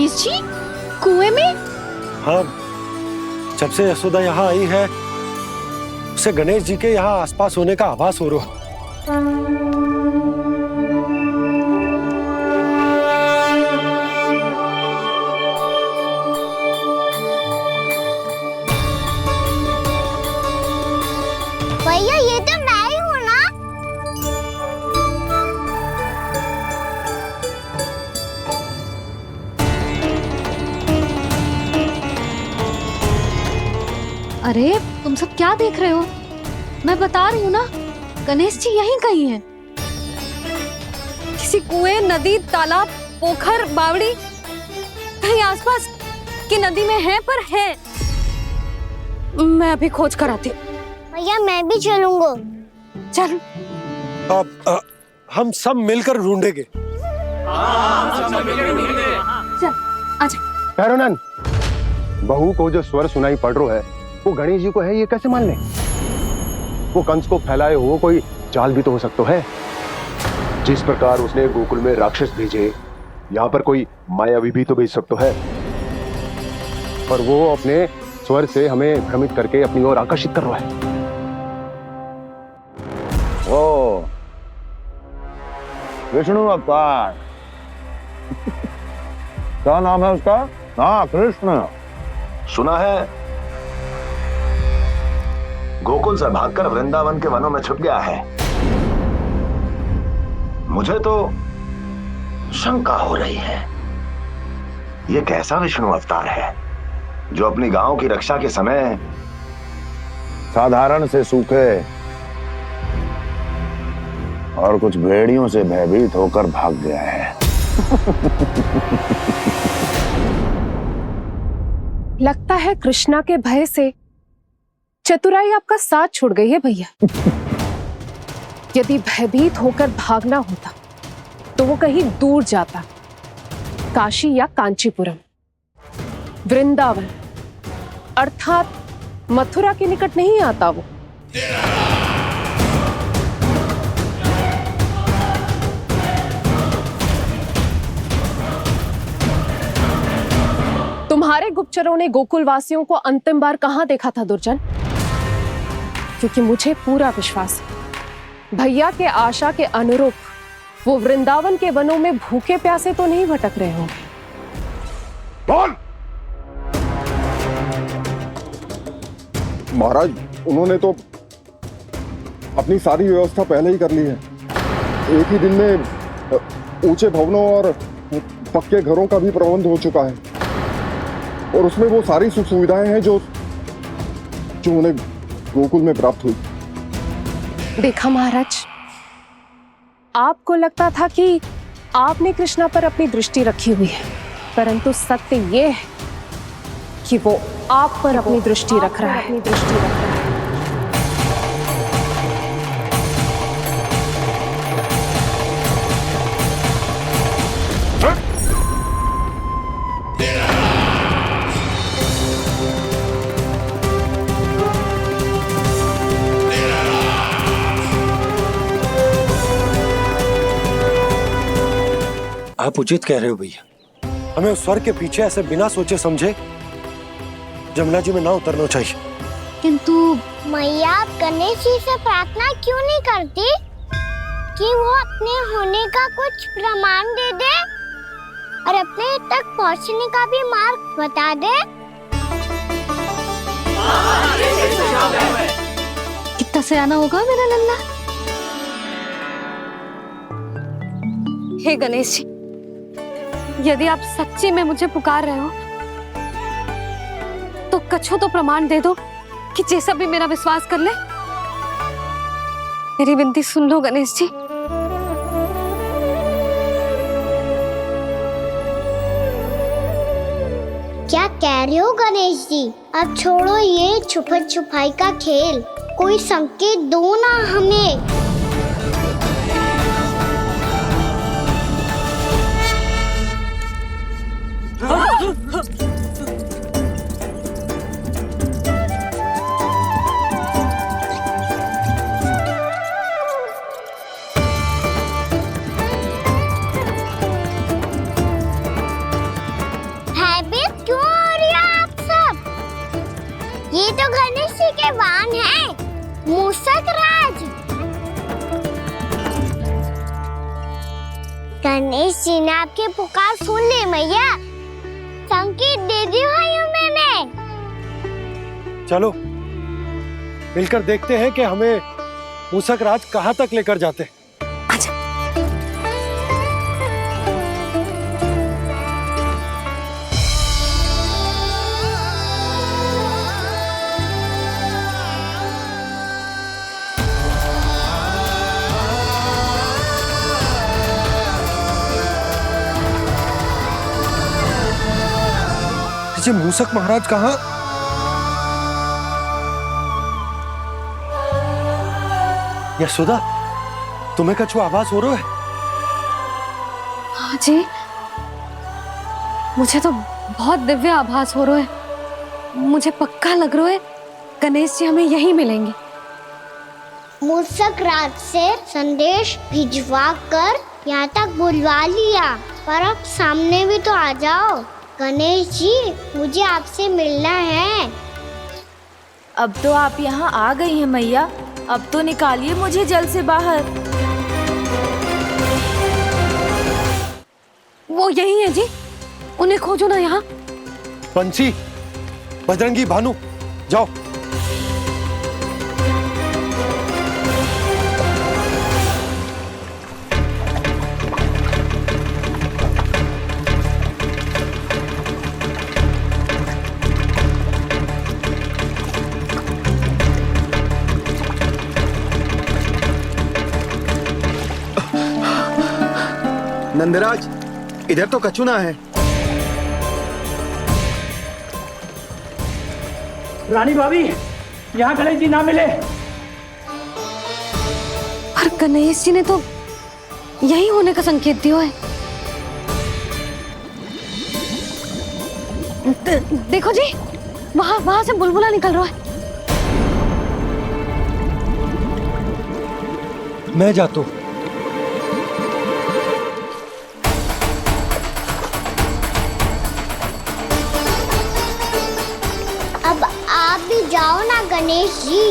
गणेश जी कुएं में? हाँ, जब से यशोदा यहाँ आई है उसे गणेश जी के यहाँ आसपास होने का आभास हो रहा। भैया ये तो मैं ही हूँ ना। अरे तुम सब क्या देख रहे हो? मैं बता रही हूँ ना, गणेश जी यहीं कहीं हैं। किसी कुएं, नदी, तालाब, पोखर, बावड़ी कहीं आसपास की नदी में है, पर है। मैं अभी खोज कर आती हूँ। भैया मैं भी चलूंगा। चल। हम सब मिलकर ढूंढेंगे। चल आजा। पैरोनन, बहू को जो स्वर सुनाई पड़ रहा है वो गणेश जी को है, ये कैसे मान ले? वो कंस को फैलाए हो कोई चाल भी तो हो सकता है। जिस प्रकार उसने गोकुल में राक्षस भेजे, यहाँ पर कोई मायावी भी तो भेज सकता है। पर वो अपने स्वर से हमें भ्रमित करके अपनी ओर आकर्षित कर रहा है। ओ, विष्णु अवतार। क्या नाम है उसका? हाँ, कृष्ण। सुना है गोकुल से भागकर वृंदावन के वनों में छुप गया है। मुझे तो शंका हो रही है, ये कैसा विष्णु अवतार है जो अपनी गांव की रक्षा के समय साधारण से सूखे और कुछ भेड़ियों से भयभीत होकर भाग गया है। लगता है कृष्णा के भय से चतुराई आपका साथ छोड़ गई है भैया। यदि भयभीत होकर भागना होता तो वो कहीं दूर जाता, काशी या कांचीपुरम, वृंदावन अर्थात मथुरा के निकट नहीं आता वो। तुम्हारे गुप्तचरों ने गोकुल वासियों को अंतिम बार कहां देखा था दुर्जन? क्योंकि मुझे पूरा विश्वास है भैया के आशा के अनुरूप वो वृंदावन के वनों में भूखे प्यासे तो नहीं भटक रहे होंगे। बोल! महाराज, उन्होंने तो अपनी सारी व्यवस्था पहले ही कर ली है। एक ही दिन में ऊंचे भवनों और पक्के घरों का भी प्रबंध हो चुका है, और उसमें वो सारी सुख सुविधाएं हैं जो उन्हें गोकुल में प्राप्त हुई। देखा महाराज, आपको लगता था कि आपने कृष्णा पर अपनी दृष्टि रखी हुई है, परंतु सत्य ये है कि वो आप पर अपनी दृष्टि रख रहा है। आप उचित कह रहे हो भैया, हमें उस स्वर के पीछे ऐसे बिना सोचे समझे जमुना जी में ना उतरना चाहिए। किंतु मैया आप गणेश जी से प्रार्थना क्यों नहीं करती कि वो अपने होने का कुछ प्रमाण दे दे और अपने तक पहुंचने का भी मार्ग बता दे? कितना सयाना होगा मेरा लल्ला। हे गणेश जी, यदि आप सच्ची में मुझे पुकार रहे हो तो कछो तो प्रमाण दे दो कि जैसा भी मेरा विश्वास कर ले। मेरी विनती सुन लो गणेश जी। क्या कह रहे हो गणेश जी? अब छोड़ो ये छुपन छुपाई का खेल, कोई संकेत दो ना हमें। गणेश जी के वाहन हैं, मूषक राज। गणेश जी ने आपकी पुकार सुन ली मैया, संकेत दे दिया है मैंने। चलो मिलकर देखते हैं कि हमें मूषक राज कहाँ तक लेकर जाते हैं। ये मूषक महाराज कहाँ? यशोदा, तुम्हें कछु आभास हो रहा है? हाँ जी, मुझे तो बहुत दिव्य आभास हो रहा है। मुझे पक्का लग रहा है गणेश जी हमें यहीं मिलेंगे। मूषक राज से संदेश भिजवा कर यहाँ तक बुलवा लिया, पर अब सामने भी तो आ जाओ। गणेश जी, मुझे आपसे मिलना है। अब तो आप यहाँ आ गई हैं मैया, अब तो निकालिए मुझे जल से बाहर। वो यही है जी, उन्हें खोजो ना यहाँ। बंसी, बजरंगी, भानु, जाओ। नंदराज, इधर तो कछुना है। रानी भाभी, यहाँ गणेश जी ना मिले। पर गणेश जी ने तो यही होने का संकेत दिया है। देखो जी, वहां से बुलबुला निकल रहा है। मैं जाता हूँ। अब आप भी जाओ ना गणेश जी।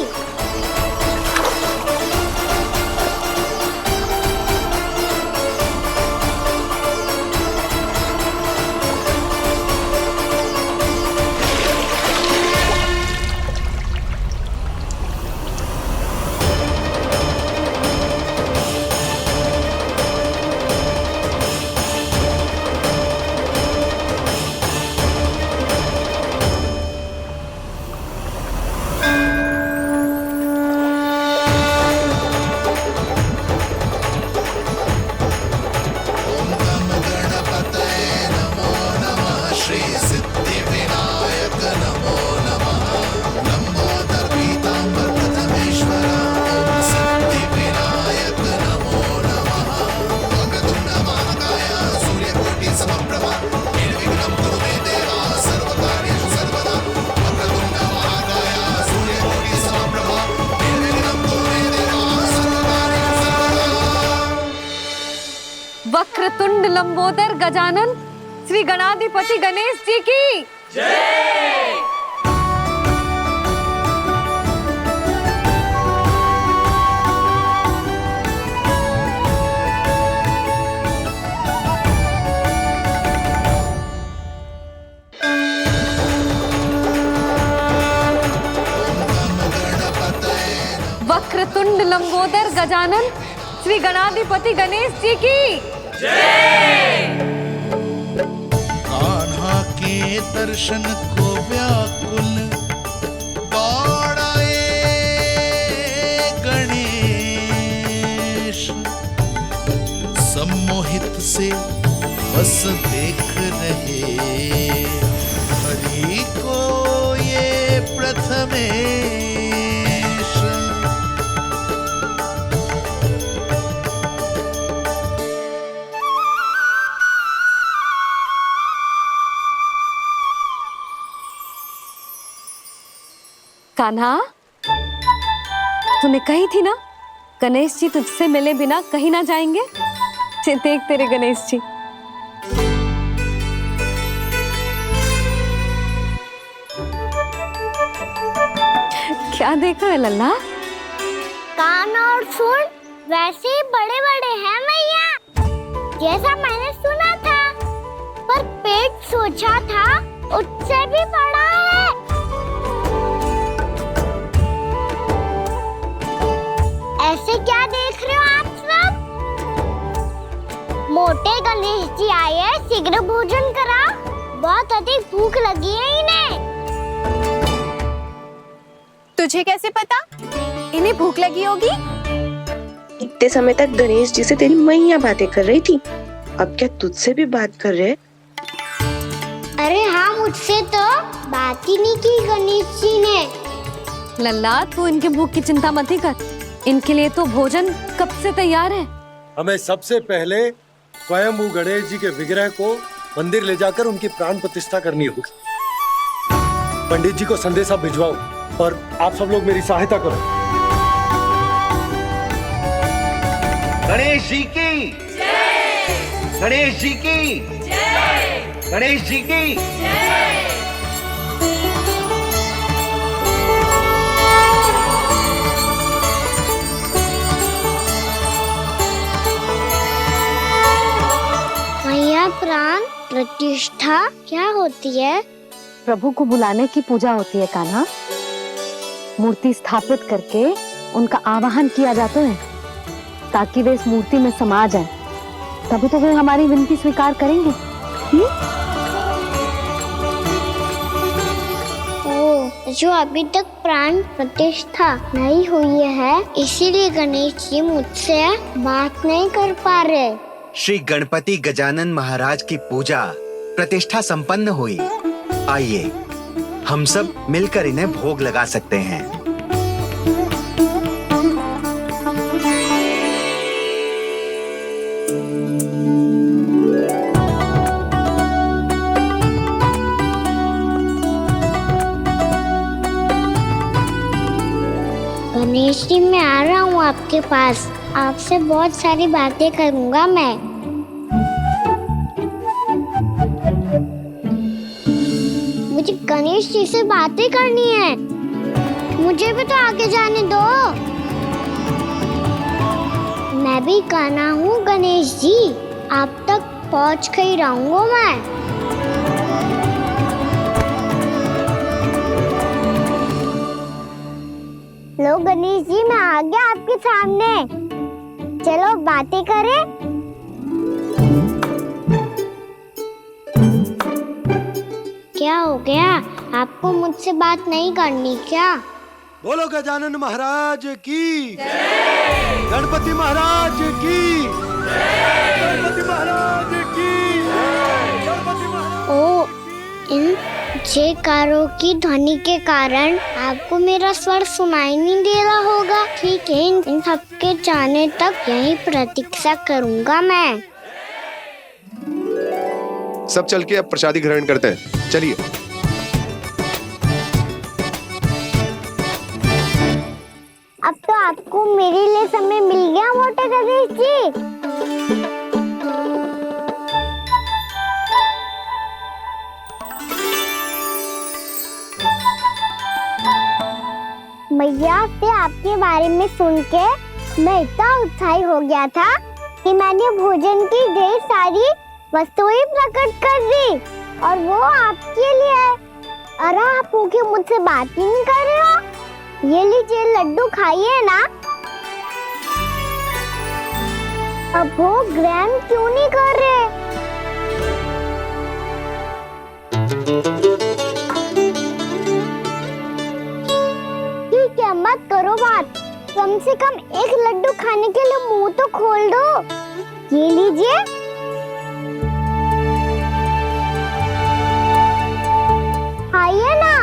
वक्रतुंड लंबोदर गजानन श्री गणाधिपति गणेश जी की जय। वक्रतुंड लंबोदर गजानन श्री गणाधिपति गणेश जी की जय। कान्हा के दर्शन को व्याकुल दौड़ाए गणेश, सम्मोहित से बस देख रहे हरि को ये प्रथमेश। कान्हा, तूने कही थी ना गणेश जी तुझसे मिले बिना कहीं ना जाएंगे। देख तेरे गणेश जी। क्या देख रहे लल्ला? कान और सुन वैसे ही बड़े बड़े हैं मैया, जैसा मैंने सुना था, पर पेट सोचा था उससे भी बड़ा है। ऐसे क्या देख रहे हो आप सब? मोटे गणेश जी आए हैं, शीघ्र भोजन करा, बहुत अधिक भूख लगी है इन्हें। तुझे कैसे पता इन्हें भूख लगी होगी? इतने समय तक गणेश जी से तेरी मैया बातें कर रही थी, अब क्या तुझसे भी बात कर रहे? अरे हाँ, मुझसे तो बात ही नहीं की गणेश जी ने। लल्ला तू इनके भूख की चिंता मत ही कर, इनके लिए तो भोजन कब से तैयार है। हमें सबसे पहले स्वयं गणेश जी के विग्रह को मंदिर ले जाकर उनकी प्राण प्रतिष्ठा करनी होगी। पंडित जी को संदेशा भिजवाओ और आप सब लोग मेरी सहायता करो। गणेश जी की जय! गणेश जी की जय! गणेश जी की जय! मैया, प्राण प्रतिष्ठा क्या होती है? प्रभु को बुलाने की पूजा होती है कान्हा। मूर्ति स्थापित करके उनका आवाहन किया जाता है ताकि वे इस मूर्ति में समा जाएं। तभी तो वे हमारी विनती स्वीकार करेंगे। ओ, जो अभी तक प्राण प्रतिष्ठा नहीं हुई है, इसीलिए गणेश जी मुझसे बात नहीं कर पा रहे। श्री गणपति गजानन महाराज की पूजा प्रतिष्ठा संपन्न हुई। आइए हम सब मिलकर इन्हें भोग लगा सकते हैं। गणेश जी, मैं आ रहा हूँ आपके पास, आपसे बहुत सारी बातें करूँगा मैं। मुझे गणेश जी से बातें करनी है, मुझे भी तो आगे जाने दो। मैं भी कान्हा हूँ गणेश जी, आप तक पहुँच कर ही रहूँगा मैं। लो गणेश जी, मैं आ गया आपके सामने, चलो बातें करें। क्या हो गया, आपको मुझसे बात नहीं करनी क्या? बोलो गजानन महाराज की जय! गणपति महाराज की जय! गणपति महाराज की जय! गणपति महाराज। ओ, इन जयकारों की ध्वनि के कारण आपको मेरा स्वर सुनाई नहीं दे रहा होगा। ठीक है, इन सबके जाने तक यही प्रतीक्षा करूंगा मैं। सब चल के अब प्रसादी ग्रहण करते हैं, चलिए। अब तो आपको मेरे लिए समय मिल गया मोटे गणेश जी। मैया से आपके बारे में सुन के मैं इतना उत्साही हो गया था कि मैंने भोजन की ढेर सारी वस्तुएं प्रकट कर दी, और वो आपके लिए। अरे आप भूखे मुझसे बात ही नहीं कर रहे हो। ये लीजिए लड्डू, खाइए ना। अब वो ग्रहण क्यों नहीं कर रहे? ठीक है, मत करो बात, कम से कम एक लड्डू खाने के लिए मुंह तो खोल दो। ये लीजिए। खाइए ना।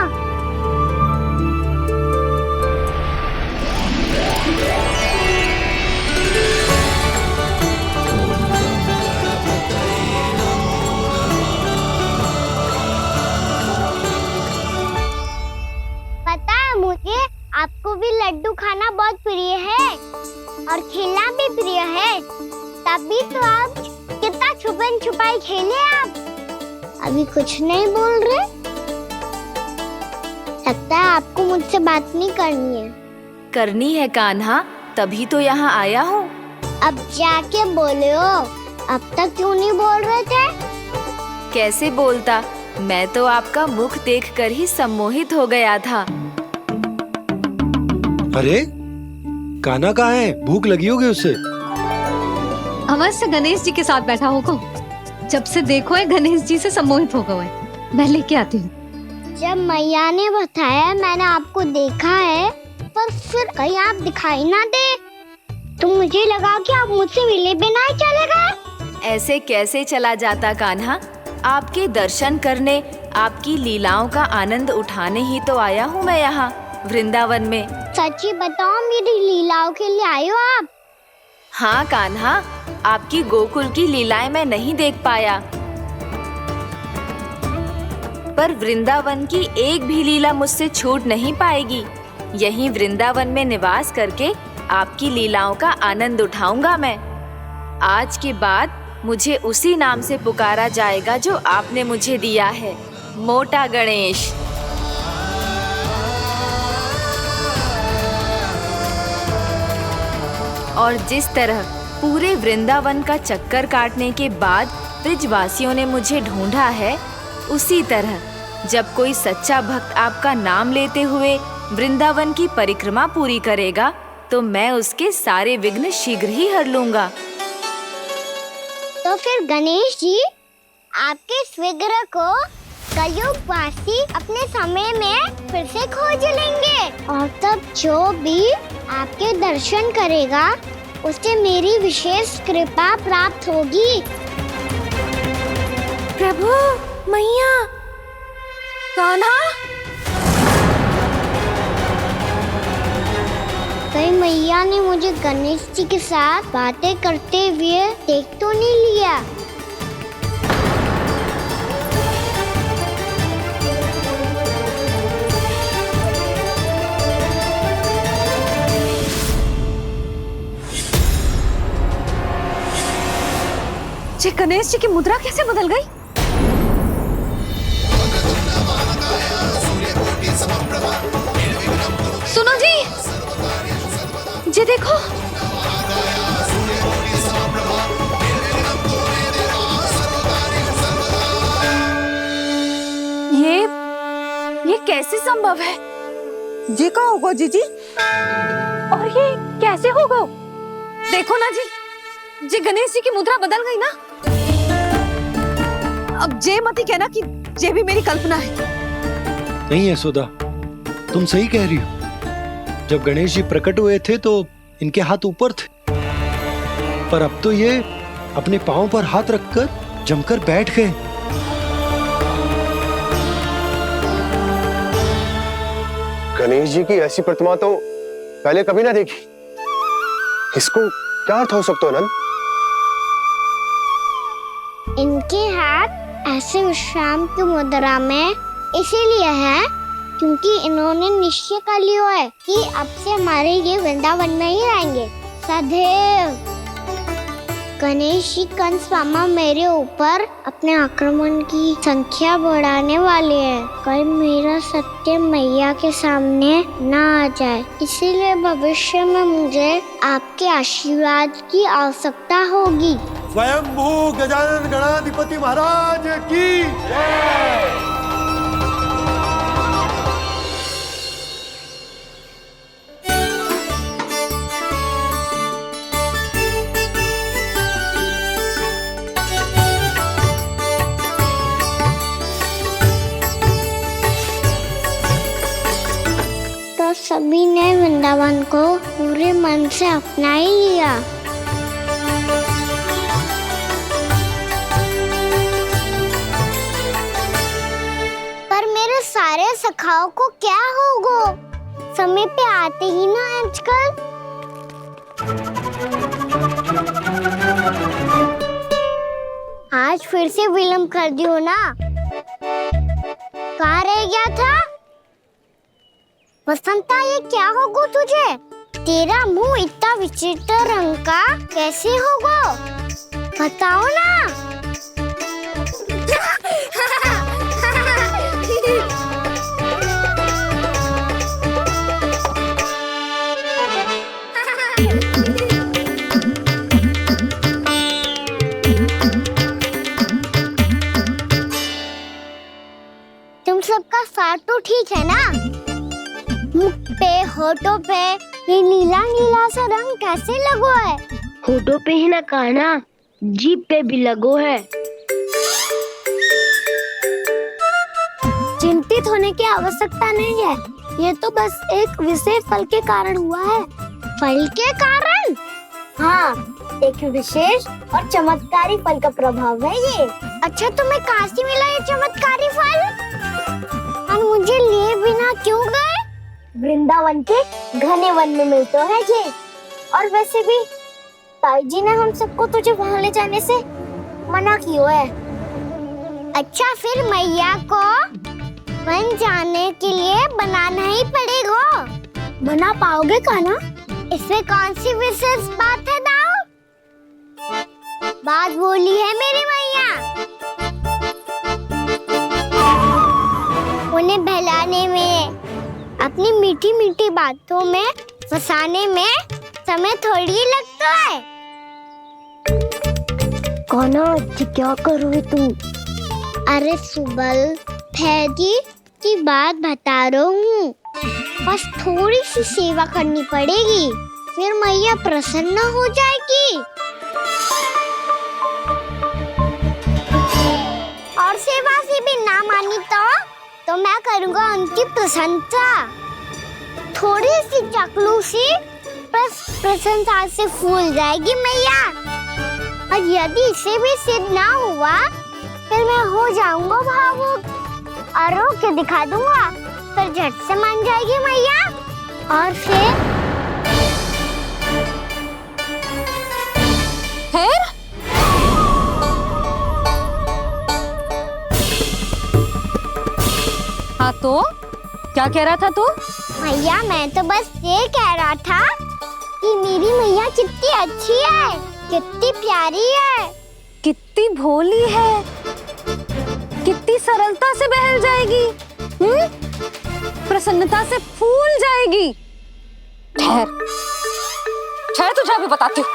पता है मुझे, आपको भी लड्डू खाना बहुत प्रिय है और खेलना भी प्रिय है, तभी तो आप कितना छुपन छुपाई खेले। आप अभी कुछ नहीं बोल रहे? लगता है आपको मुझसे बात नहीं करनी है। करनी है कान्हा, तभी तो यहाँ आया हूँ। अब जाके बोले हो, अब तक क्यों नहीं बोल रहे थे? कैसे बोलता, मैं तो आपका मुख देखकर ही सम्मोहित हो गया था। अरे कान्हा कहाँ है? भूख लगी होगी उससे। अवश्य गणेश जी के साथ बैठा होगा। जब से देखो है गणेश जी से सम्मोहित हो गए। मैं लेके आती हूँ। जब मैया ने बताया मैंने आपको देखा है, पर फिर कहीं आप दिखाई ना दे तो मुझे लगा कि आप मुझसे मिले बिना ही चले गए। ऐसे कैसे चला जाता कान्हा, आपके दर्शन करने, आपकी लीलाओं का आनंद उठाने ही तो आया हूँ मैं यहाँ वृंदावन में। सच्ची बताओ, मेरी लीलाओं के लिए आए हो आप? हाँ कान्हा, आपकी गोकुल की लीलाएं मैं नहीं देख पाया, पर वृंदावन की एक भी लीला मुझसे छूट नहीं पाएगी। यहीं वृंदावन में निवास करके आपकी लीलाओं का आनंद उठाऊंगा मैं। आज के बाद मुझे उसी नाम से पुकारा जाएगा जो आपने मुझे दिया है, मोटा गणेश। और जिस तरह पूरे वृंदावन का चक्कर काटने के बाद ब्रिजवासियों ने मुझे ढूंढा है, उसी तरह जब कोई सच्चा भक्त आपका नाम लेते हुए वृंदावन की परिक्रमा पूरी करेगा तो मैं उसके सारे विघ्न शीघ्र ही हर लूंगा। तो फिर गणेश जी, आपके इस विग्रह को कलयुग वासी अपने समय में फिर से खोज लेंगे, और तब जो भी आपके दर्शन करेगा उसे मेरी विशेष कृपा प्राप्त होगी। प्रभु, मैया, कान्हा। कहीं मैया ने मुझे गणेश जी के साथ बातें करते हुए देख तो नहीं लिया? जी गणेश जी की मुद्रा कैसे बदल गई? सुनो जी, जी देखो। ये कैसे संभव है? जी का होगा जीजी? और ये कैसे होगा? देखो ना जी, जी गणेश जी की मुद्रा बदल गई ना। अब जे मत ही कहना कि जे भी मेरी कल्पना है। नहीं यशोदा, तुम सही कह रही हो। जब गणेश जी प्रकट हुए थे तो इनके हाथ ऊपर थे, पर अब तो ये अपने पांव पर हाथ रखकर जमकर बैठ गए। गणेश जी की ऐसी प्रतिमा तो पहले कभी ना देखी। इसको क्या अर्थ हो सकता है नंद? इनके हाथ ऐसे विश्राम की मुद्रा में इसीलिए है क्योंकि इन्होंने निश्चय कर लिया है कि अब से हमारे ये वृंदावन में ही रहेंगे सदैव। गणेश जी कंस मामा मेरे ऊपर अपने आक्रमण की संख्या बढ़ाने वाले हैं, कहीं मेरा सत्य मैया के सामने ना आ जाए। इसीलिए भविष्य में मुझे आपके आशीर्वाद की आवश्यकता होगी। स्वयंभू गजानन गणाधिपति महाराज की जय। तो सभी ने वृंदावन को पूरे मन से अपना ही लिया। पर मेरे सारे सखाओं को क्या होगा? समय पे आते ही ना आजकल। आज फिर से विलंब कर दियो ना। कहाँ रह गया था? वसंता, ये क्या होगा तुझे? तेरा मुंह इतना विचित्र रंग का कैसे होगा? बताओ ना। होठों पे ये नीला नीला सा रंग कैसे लगो है? होठों पे ही ना कान्हा, जीभ पे भी लगो है। चिंतित होने की आवश्यकता नहीं है, ये तो बस एक विशेष फल के कारण हुआ है। फल के कारण? हाँ, एक विशेष और चमत्कारी फल का प्रभाव है ये। अच्छा, तुम्हें कहाँ से मिला ये चमत्कारी फल? और मुझे लिए बिना क्यों गए? वृंदावन के घने वन में मिलते है ये। और वैसे भी ताई जी ने हम सबको तुझे वहाँ ले जाने से मना किया है। अच्छा, फिर मैया को वन जाने के लिए बनाना ही पड़ेगा। बना पाओगे कान्हा? इसमें कौन सी विशेष बात है दाऊ? बात बोली है मेरी मैया। उन्हें बहलाने में, अपनी मीठी मीठी बातों में फंसाने में समय थोड़ी लगता है। कान्हा, क्या करोगे तुम? अरे सुबल, फैजी की बात बता रहा हूँ। बस थोड़ी सी सेवा करनी पड़ेगी, फिर मैया प्रसन्न हो जाएगी। और सेवा से भी ना मानी तो मैं करूँगा उनकी प्रशंसा। थोड़ी सी चकलूसी बस प्रशंसा से फूल जाएगी मैया। और यदि इसे भी सिद्ध ना हुआ, फिर मैं हो जाऊंगा भावुक और रो के दिखा दूंगा, फिर झट से मान जाएगी मैया। और फिर हाँ तो क्या कह रहा था तू? मैया, मैं तो बस ये कह रहा था कि मेरी मैया कितनी अच्छी है, कितनी प्यारी है, कितनी भोली है, कितनी सरलता से बहल जाएगी, प्रसन्नता से फूल जाएगी। ठहर ठहर, तुझे अभी बताती हूँ।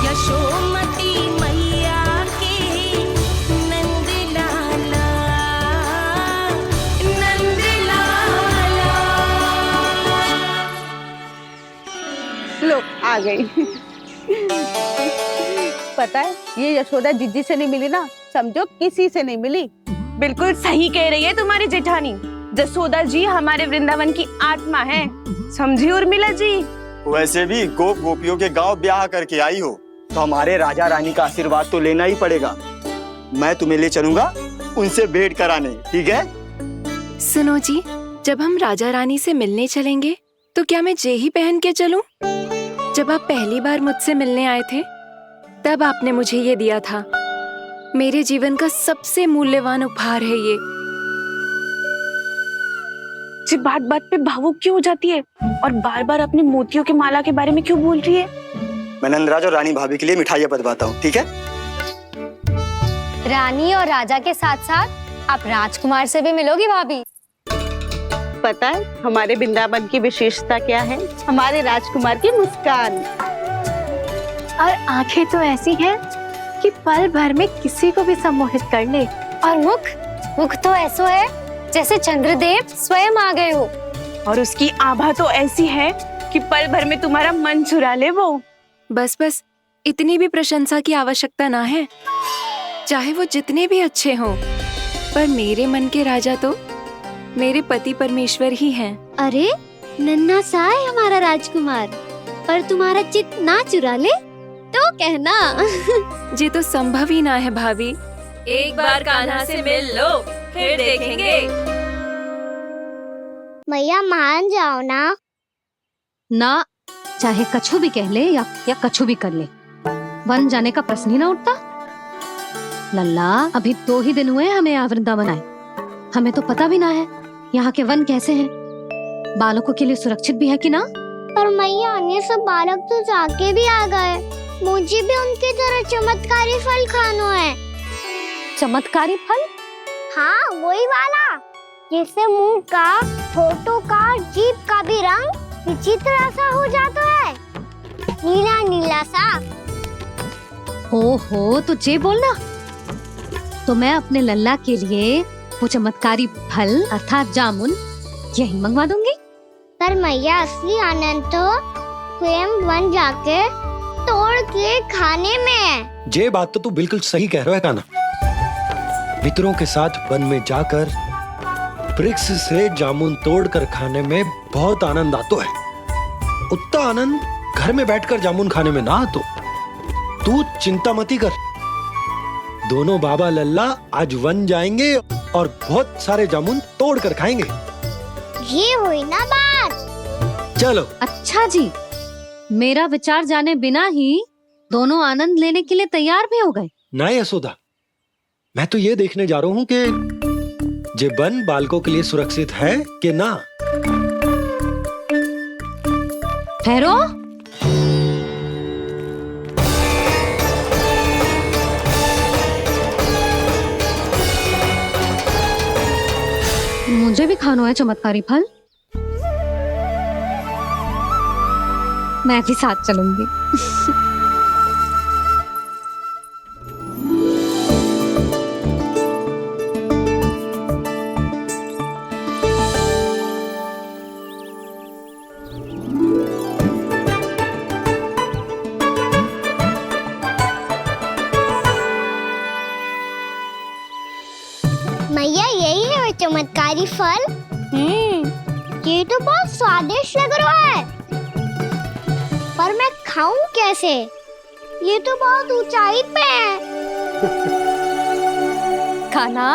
यशोमती मैया के नंद लाला, नंद लाला। लो आ गई। पता है, ये यशोदा जीजी से नहीं मिली ना, समझो किसी से नहीं मिली। बिल्कुल सही कह रही है तुम्हारी जेठानी। जसोदा जी हमारे वृंदावन की आत्मा है, समझी उर्मिला जी। वैसे भी गोप गोपियों के गांव ब्याह करके आई हो, तो हमारे राजा रानी का आशीर्वाद तो लेना ही पड़ेगा। मैं तुम्हें ले चलूंगा उनसे भेंट कराने, ठीक है? सुनो जी, जब हम राजा रानी से मिलने चलेंगे तो क्या मैं जे ही पहन के चलूं? जब आप पहली बार मुझसे मिलने आए थे, तब आपने मुझे ये दिया था। मेरे जीवन का सबसे मूल्यवान उपहार है ये। जी बात बात पे भावुक क्यों हो जाती है और बार बार अपनी मोतियों के माला के बारे में क्यों बोल रही है? मैं नंदराज और रानी भाभी के लिए मिठाइयाँ बंटवाता हूँ, ठीक है? रानी और राजा के साथ साथ आप राजकुमार से भी मिलोगी भाभी। पता है हमारे वृंदावन की विशेषता क्या है? हमारे राजकुमार की मुस्कान। और आंखें तो ऐसी हैं कि पल भर में किसी को भी सम्मोहित कर ले। और मुख तो ऐसा है जैसे चंद्रदेव स्वयं आ गए हो। और उसकी आभा तो ऐसी है कि पल भर में तुम्हारा मन चुरा ले वो। बस बस, इतनी भी प्रशंसा की आवश्यकता ना है। चाहे वो जितने भी अच्छे हों, पर मेरे मन के राजा तो मेरे पति परमेश्वर ही हैं। अरे नन्हा सा है हमारा राजकुमार, पर तुम्हारा चित्त ना चुरा ले तो कहना। ये तो संभव ही ना है भाभी। एक बार कान्हा से मिल लो, फिर देखेंगे। मैया मान जाओ ना। ना, चाहे कछु भी कह ले या कछु भी कर ले, वन जाने का प्रश्न ही ना उठता। लल्ला, अभी 2 ही दिन हुए हमें यहाँ वृंदावन आए, हमें तो पता भी ना है यहाँ के वन कैसे हैं, बालकों के लिए सुरक्षित भी है कि ना। पर मैया, अन्य सब बालक तो जाके भी आ गए, मुझे भी उनकी तरह चमत्कारी फल खाना है। चमत्कारी फल? हाँ, वही वाला जिससे मुंह का, होठों का, जीभ का भी रंग विचित्र सा हो जाता है, नीला नीला सा। हो तो जे बोलना, तो मैं अपने लल्ला के लिए वो चमत्कारी फल अर्थात जामुन यही मंगवा दूंगी। पर पर मैया असली आनंद तो स्वयं वन जाके तोड़ के खाने में है। ये बात तो तू बिल्कुल सही कह रहा है कान्हा। मित्रों के साथ वन में जाकर वृक्ष से जामुन तोड़कर खाने में बहुत आनंद आता है। उतना आनंद घर में बैठकर जामुन खाने में ना आतो। तू चिंता मती कर, दोनों बाबा लल्ला आज वन जाएंगे और बहुत सारे जामुन तोड़ कर खाएंगे। ये हुई ना बात। चलो। अच्छा जी, मेरा विचार जाने बिना ही दोनों आनंद लेने के लिए तैयार भी हो गए। ना यशोदा, मैं तो ये देखने जा रहा हूँ कि ये वन बालकों के लिए सुरक्षित है कि ना। ठहरो। मुझे भी खाना है चमत्कारी फल। मैं भी साथ चलूंगी। मैया यही है वो चमत्कारी फल। ये तो बहुत स्वादिष्ट लग रहा है, पर मैं खाऊं कैसे? ये तो बहुत ऊंचाई पे है। खाना,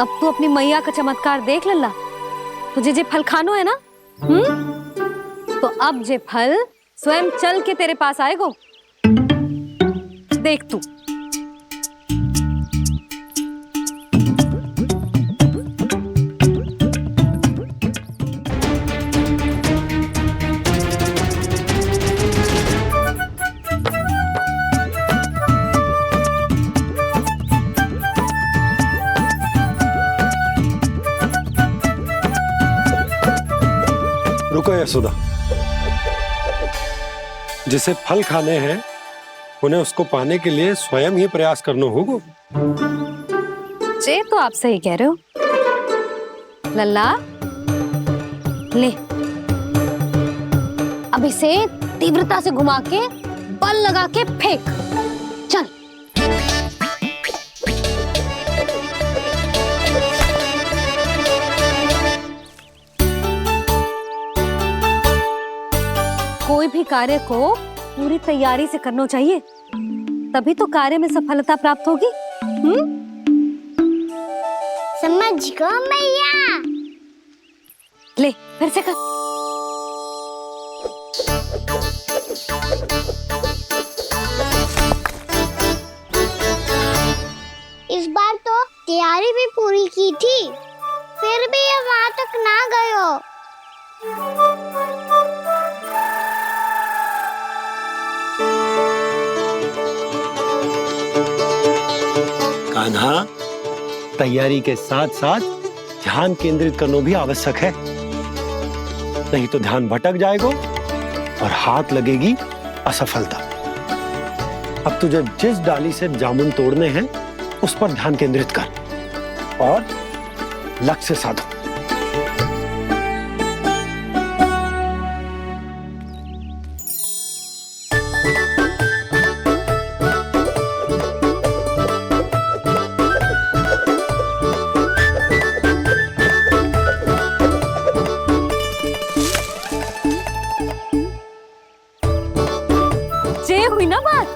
अब तू अपनी मैया का चमत्कार देख लल्ला। तुझे जे फल खानो है ना, तो अब जे फल स्वयं चल के तेरे पास आएगो। देख तू। रुको यशोदा, जिसे फल खाने हैं उन्हें उसको पाने के लिए स्वयं ही प्रयास करना होगा। जे तो आप सही कह रहे हो लल्ला। ले, अब इसे तीव्रता से घुमा के बल लगा के फेंक। चल। कोई भी कार्य को पूरी तैयारी से करना चाहिए, तभी तो कार्य में सफलता प्राप्त होगी। समझ गो मैया। ले, फिर से कर। इस बार तो तैयारी भी पूरी की थी, फिर भी ये वहां तक ना गए हो। कान्हा, तैयारी के साथ साथ ध्यान केंद्रित करना भी आवश्यक है, नहीं तो ध्यान भटक जाएगा और हाथ लगेगी असफलता। अब तुझे जिस डाली से जामुन तोड़ने हैं उस पर ध्यान केंद्रित कर और लक्ष्य साधो। हुई ना बात।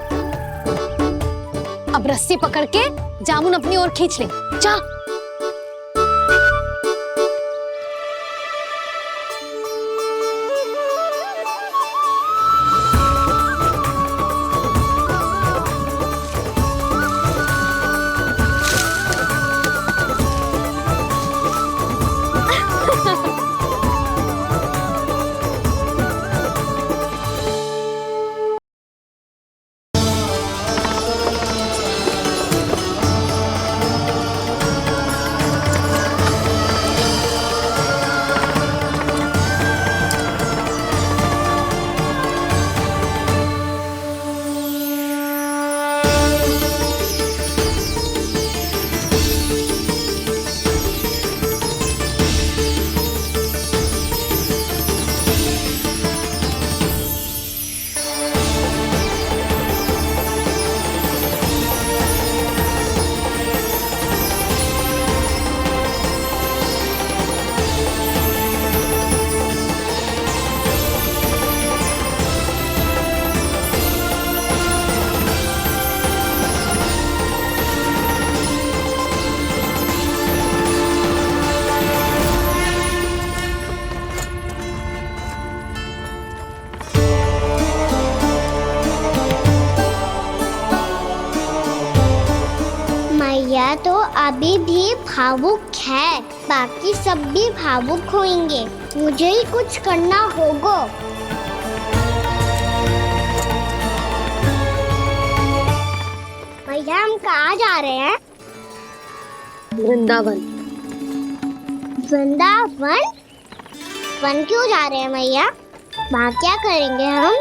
अब रस्सी पकड़ के जामुन अपनी ओर खींच ले। जा। तो अभी भी भावुक है, बाकी सब भी भावुक होंगे। मुझे ही कुछ करना होगा। भैया हम कहाँ जा रहे हैं? वृंदावन। वृंदावन? वन क्यों जा रहे हैं भैया? वहाँ क्या करेंगे हम?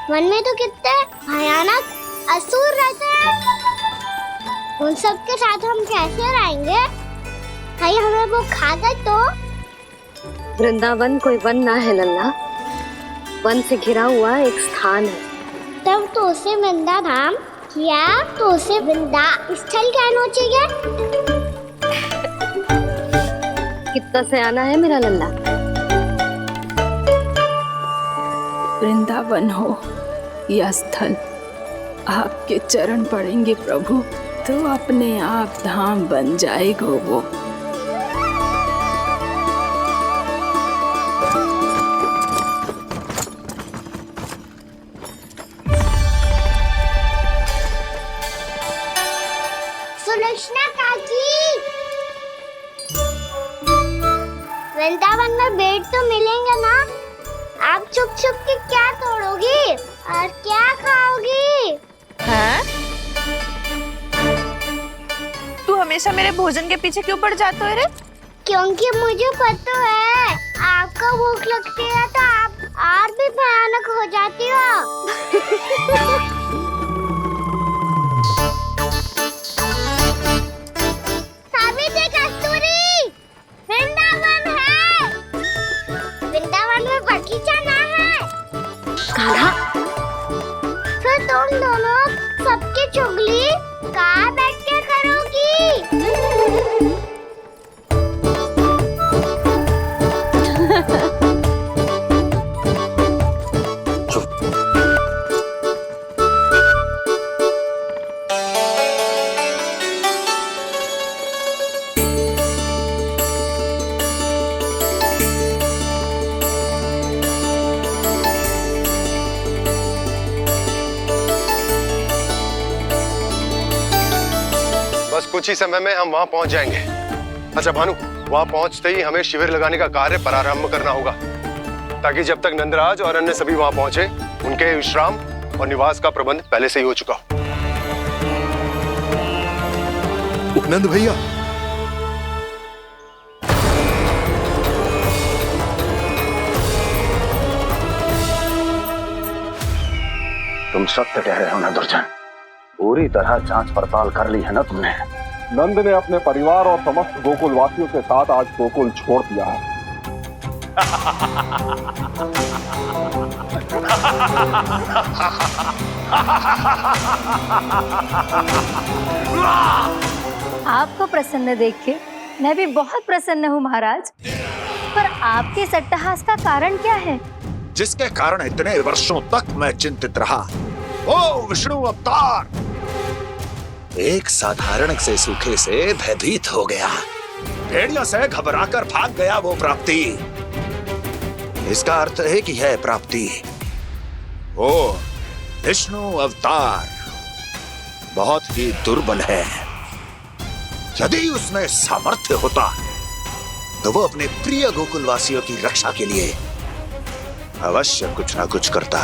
वन में तो कितने भयानक असुर रहते हैं। उन सब के साथ हम कैसे रहेंगे? कहीं हमें वो खा गए तो? वृंदावन कोई वन ना है लल्ला, वन से घिरा हुआ एक स्थान है। तब तो उसे वृंदा धाम या तो उसे वृंदा स्थल कहना चाहिए। कितना सयाना है मेरा लल्ला। वृंदावन हो या स्थल, आपके चरण पड़ेंगे प्रभु तो अपने आप धाम बन जाएगा वो। सुलक्षणा काकी, वृंदावन में बेट तो मिलेंगे ना? आप छुप छुप के क्या तोड़ोगी और क्या खाओगी? हाँ? तू हमेशा मेरे भोजन के पीछे क्यों पड़ जाते हो रे? क्योंकि मुझे पता है आपको भूख लगती है तो आप और भी भयानक हो जाती हो। सावित्री, कस्तूरी, वृंदावन है। वृंदावन में बगीचा ना है। कान्हा, फिर तुम दोनों सबकी चुगली कहाँ बैठ के करोगी? बस कुछ ही समय में हम वहां पहुंच जाएंगे। अच्छा भानु, वहां पहुंचते ही हमें शिविर लगाने का कार्य प्रारंभ करना होगा, ताकि जब तक नंदराज और अन्य सभी वहां पहुंचे उनके विश्राम और निवास का प्रबंध पहले से ही हो चुका हो। नंद भैया, तुम सत्य कह रहे हो ना दुर्जन, पूरी तरह जांच पड़ताल कर ली है ना तुमने? नंद ने अपने परिवार और समस्त गोकुल वासियों के साथ आज गोकुल छोड़ दिया है। आपको प्रसन्न देख के मैं भी बहुत प्रसन्न हूँ महाराज। पर आपके इस अट्टहास का कारण क्या है? जिसके कारण इतने वर्षों तक मैं चिंतित रहा, ओ विष्णु अवतार एक साधारण से सूखे से भयभीत हो गया, भेड़ियों से घबराकर भाग गया वो प्राप्ति। इसका अर्थ है कि यह प्राप्ति वो विष्णु अवतार बहुत ही दुर्बल है। यदि उसमें सामर्थ्य होता तो वो अपने प्रिय गोकुलवासियों की रक्षा के लिए अवश्य कुछ ना कुछ करता।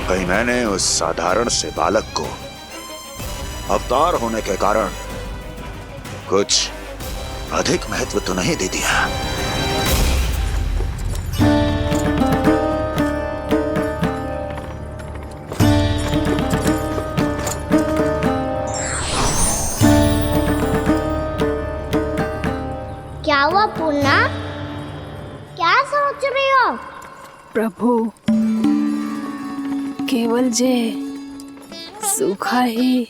कहीं मैंने उस साधारण से बालक को अवतार होने के कारण कुछ अधिक महत्व तो नहीं दे दिया? क्या हुआ पूर्णा? क्या सोच रही हो? प्रभु, केवल जे सूखा ही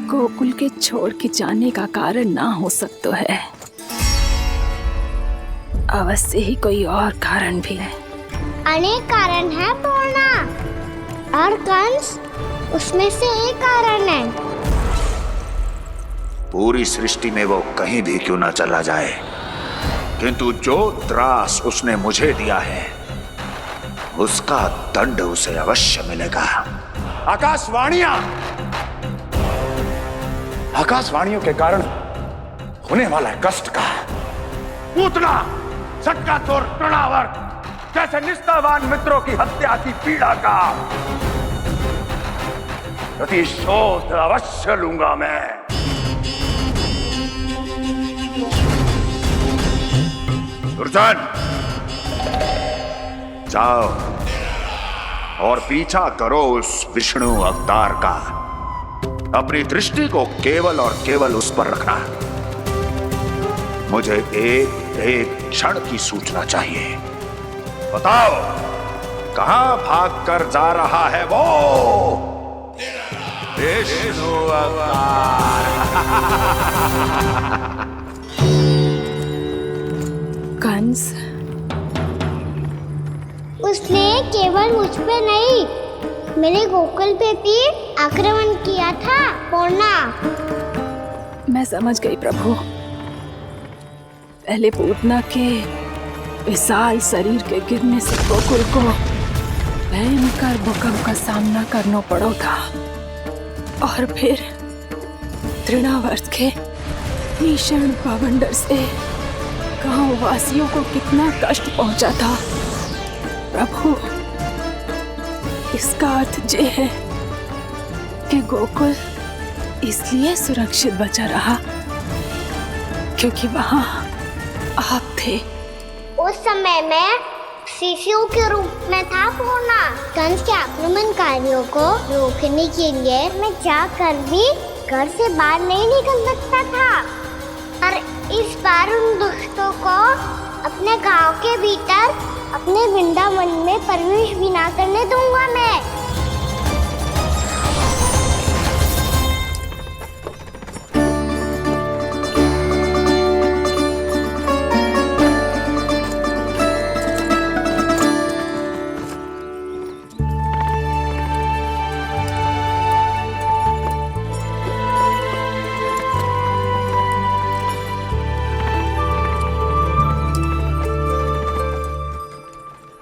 गोकुल के छोड़ के जाने का कारण ना हो सकता है, अवश्य ही कोई और कारण भी है। अनेक कारण है पूर्णा, और कंस उसमें से एक कारण है। पूरी सृष्टि में वो कहीं भी क्यों ना चला जाए, किंतु जो त्रास उसने मुझे दिया है उसका दंड उसे अवश्य मिलेगा। आकाशवाणियों के कारण होने वाला कष्ट का, पूतना, सटकासुर, तृणावर जैसे निष्ठावान मित्रों की हत्या की पीड़ा का प्रतिशोध अवश्य लूंगा मैं। दुर्जन, जाओ और पीछा करो उस विष्णु अवतार का। अपनी दृष्टि को केवल और केवल उस पर रखना। मुझे एक एक क्षण की सूचना चाहिए। बताओ, कहां भागकर जा रहा है वो विष्णु अवतार? कंस, उसने केवल मुझ पे नहीं, मेरे गोकुल पे भी आक्रमण किया था पूर्णा। मैं समझ गई प्रभु। पहले पूतना के विशाल शरीर के गिरने से गोकुल को भयंकर भूकंप का सामना करना पड़ा था, और फिर तृणावर्त के भीषण पावंडर से गांव वासियों को कितना कष्ट पहुंचा था। प्रभु, इसका अर्थ ये है कि गोकुल इसलिए सुरक्षित बचा रहा क्योंकि वहां आप थे। उस समय मैं शिशु के रूप में था पूर्णा। कंस के आक्रमणकारियों को रोकने के लिए मैं जाकर भी घर से बाहर नहीं निकल सकता था, और इस बार उन दुष्टों को अपने गांव के भीतर, अपने वृंदावन में प्रवेश भी ना करने दूंगा मैं।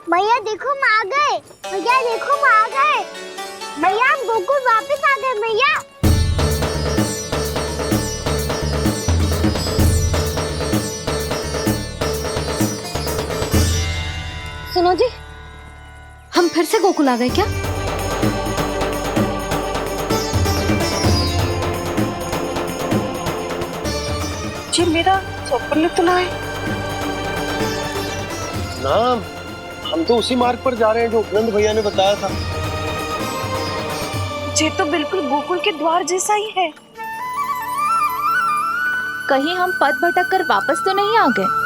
भैया देखो हम आ गए, भैया देखो हम आ गए, भैया हम गोकुल वापस आ गए भैया। सुनो जी, हम फिर से गोकुल आ गए क्या? जी मेरा स्वप्न तो ना है। नाम, हम तो उसी मार्ग पर जा रहे हैं जो उपनंद भैया ने बताया था। ये तो बिल्कुल गोकुल के द्वार जैसा ही है। कहीं हम पथ भटक कर वापस तो नहीं आ गए?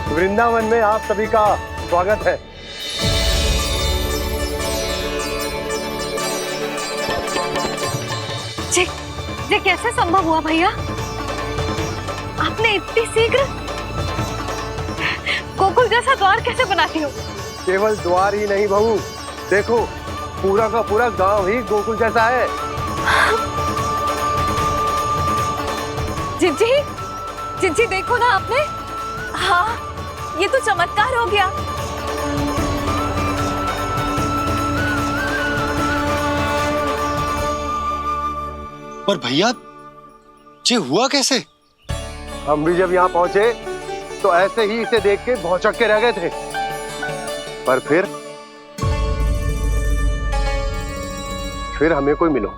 वृंदावन में आप सभी का स्वागत है। ये कैसे संभव हुआ भैया? आपने इतनी शीघ्र गोकुल जैसा द्वार कैसे बना दिया? केवल द्वार ही नहीं बहू, देखो पूरा का पूरा गांव ही गोकुल जैसा है। जिज्जी देखो ना आपने। हाँ, ये तो चमत्कार हो गया। पर भैया, ये हुआ कैसे? हम भी जब यहाँ पहुंचे तो ऐसे ही इसे देख के भौचक के रह गए थे, पर फिर हमें कोई मिलो।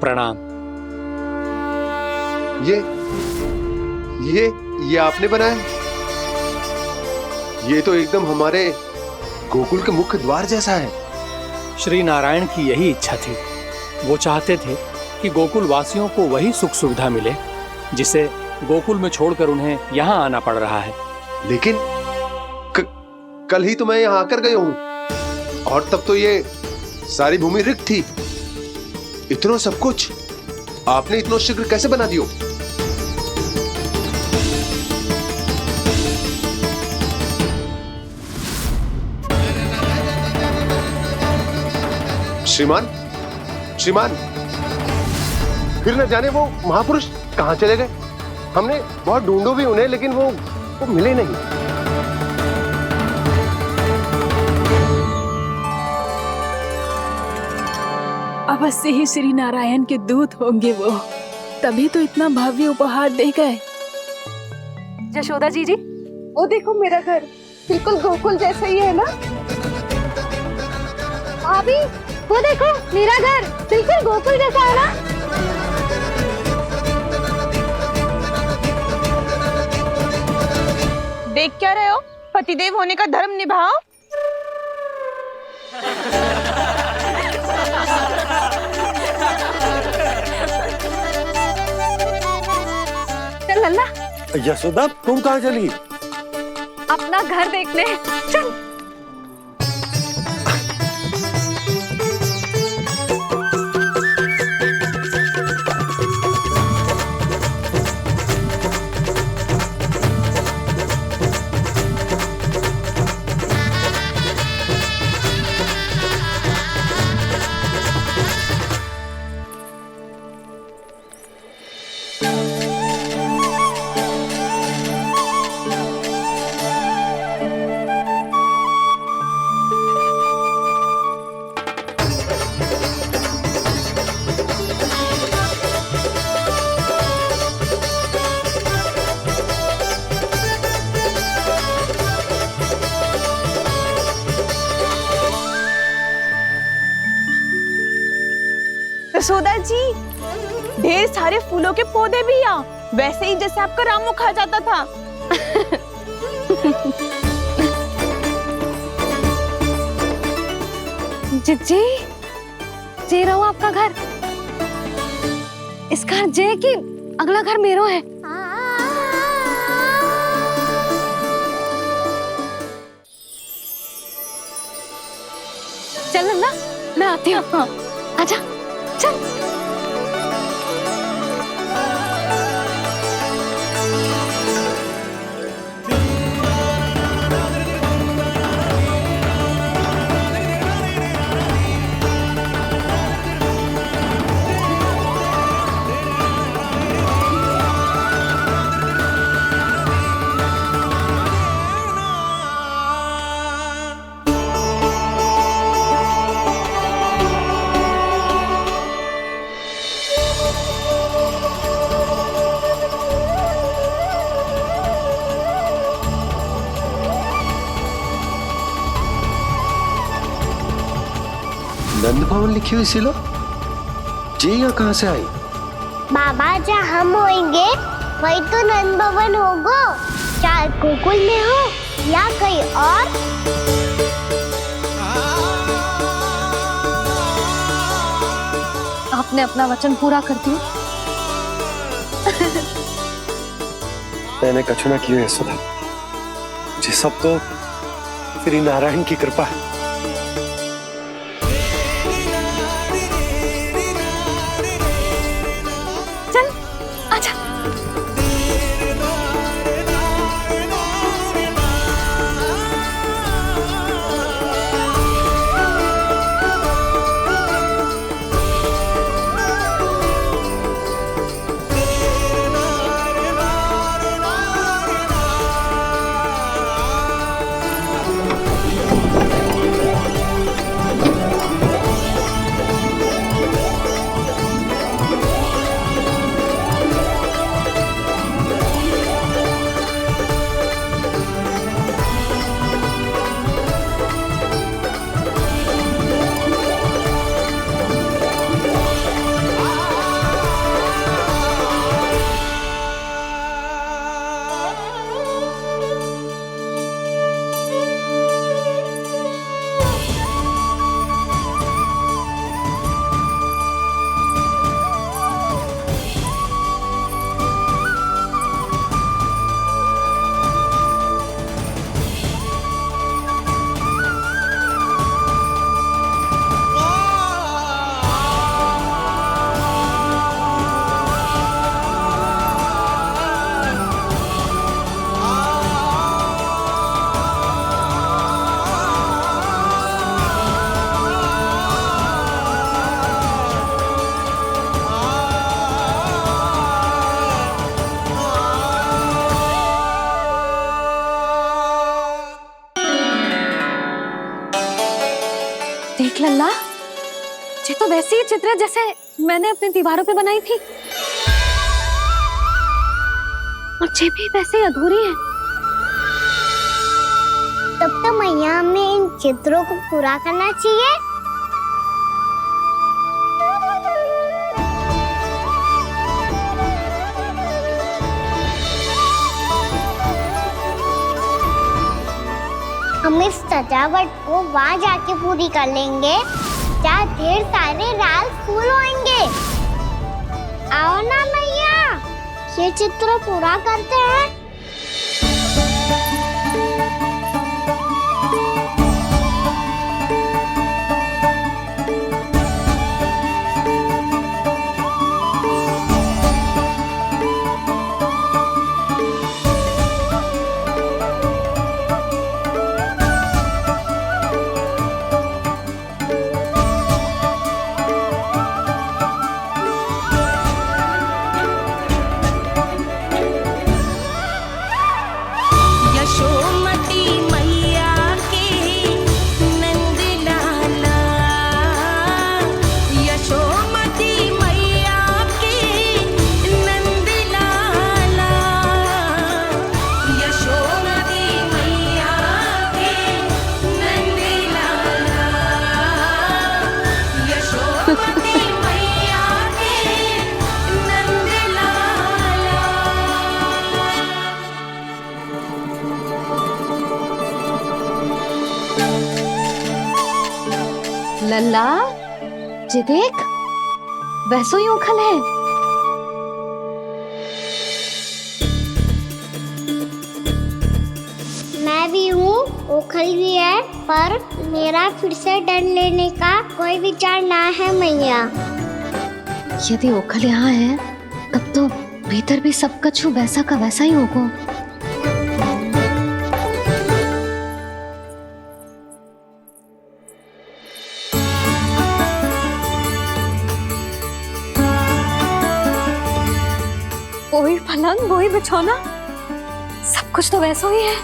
प्रणाम। ये आपने बनाया? ये तो एकदम हमारे गोकुल के मुख्य द्वार जैसा है। श्री नारायण की यही इच्छा थी। वो चाहते थे कि गोकुल वासियों को वही सुख सुविधा मिले जिसे गोकुल में छोड़कर उन्हें यहाँ आना पड़ रहा है। लेकिन कल ही तो मैं यहाँ आकर गया हूँ और तब तो ये सारी भूमि रिक्त थी। इतना सब कुछ आपने इतना शीघ्र कैसे बना दियो? श्रीमान, श्रीमान, फिर न जाने वो महापुरुष कहाँ चले गए। हमने बहुत ढूंढो भी उन्हें, लेकिन वो मिले नहीं। अवश्य ही श्री नारायण के दूत होंगे वो, तभी तो इतना भव्य उपहार दे गए। यशोदा जी, वो देखो मेरा घर बिल्कुल गोकुल जैसा ही है ना। भाभी वो देखो मेरा घर बिल्कुल गोकुल जैसा है ना। देख क्या रहे हो? पतिदेव होने का धर्म निभाओ। चल लल्ला, यशोदा तुम कहाँ चली? अपना घर देखने चल। यशोदा जी, ढेर सारे फूलों के पौधे भी यहाँ, वैसे ही जैसे आपका रामू खा जाता था। जिज्जी, जे रहो आपका घर। इस घर जे कि अगला घर मेरो है। चल ना, मैं आती हूँ। हाँ, आजा, चल। नंद भवन लिखी हुई सिलो जी यहाँ कहाँ से आई? बाबा जहाँ हम होंगे वही तो नंद भवन होगा, चाहे गोकुल में हो या कहीं और। आपने अपना वचन पूरा कर दिया। मैंने कछु ना किया यशोदा, जी सब तो श्री नारायण की कृपा है। चल, आजा। देख लल्ला, ये तो वैसी ही चित्र है जैसे मैंने अपनी दीवारों पे बनाई थी, और ये भी वैसे ही अधूरी है। तब तो मैया हमें इन चित्रों को पूरा करना चाहिए। हम इस सजावट को वहाँ जाके पूरी कर लेंगे जहाँ ढेर सारे लाल फूल होंगे। आओ ना मैया, ये चित्र पूरा करते हैं। लल्ला, ये देख, वैसो ही उखल है। मैं भी हूँ, उखल भी है, पर मेरा फिर से डर लेने का कोई विचार ना है मैया। यदि उखल यहाँ है, तब तो भीतर भी सब कछु वैसा का वैसा ही होगा। वही पलंग, वही बिछौना, सब कुछ तो वैसा ही है।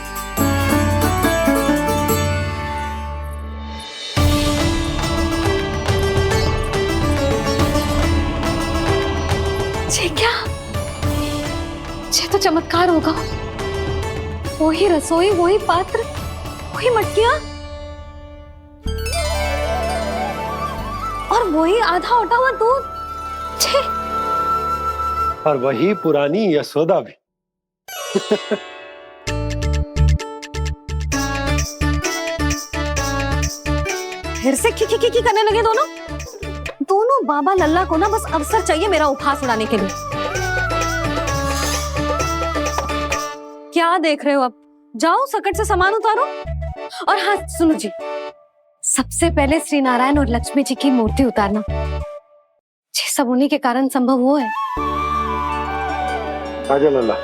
ये क्या? ये तो चमत्कार होगा। वही रसोई, वही पात्र, वही मटकियां, और वही आधा उटा हुआ दूध। छे! और वही पुरानी यशोदा भी। फिर से खी करने लगे दोनों। दोनों बाबा लल्ला को ना बस अवसर चाहिए मेरा उपहास उड़ाने के लिए। क्या देख रहे हो? अब जाओ, सकट से सामान उतारो। और हाँ सुनो जी, सबसे पहले श्री नारायण और लक्ष्मी जी की मूर्ति उतारना। ये सब उन्हीं के कारण संभव हुआ है। आजा लल्ला।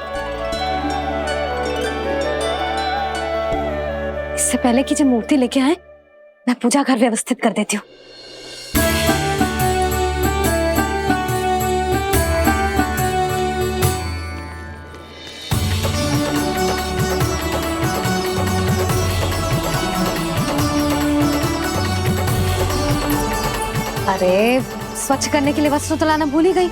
इससे पहले कि जो मूर्ति लेके आए, मैं पूजा घर व्यवस्थित कर देती हूँ। अरे, स्वच्छ करने के लिए वस्त्र तो लाना भूल ही गई।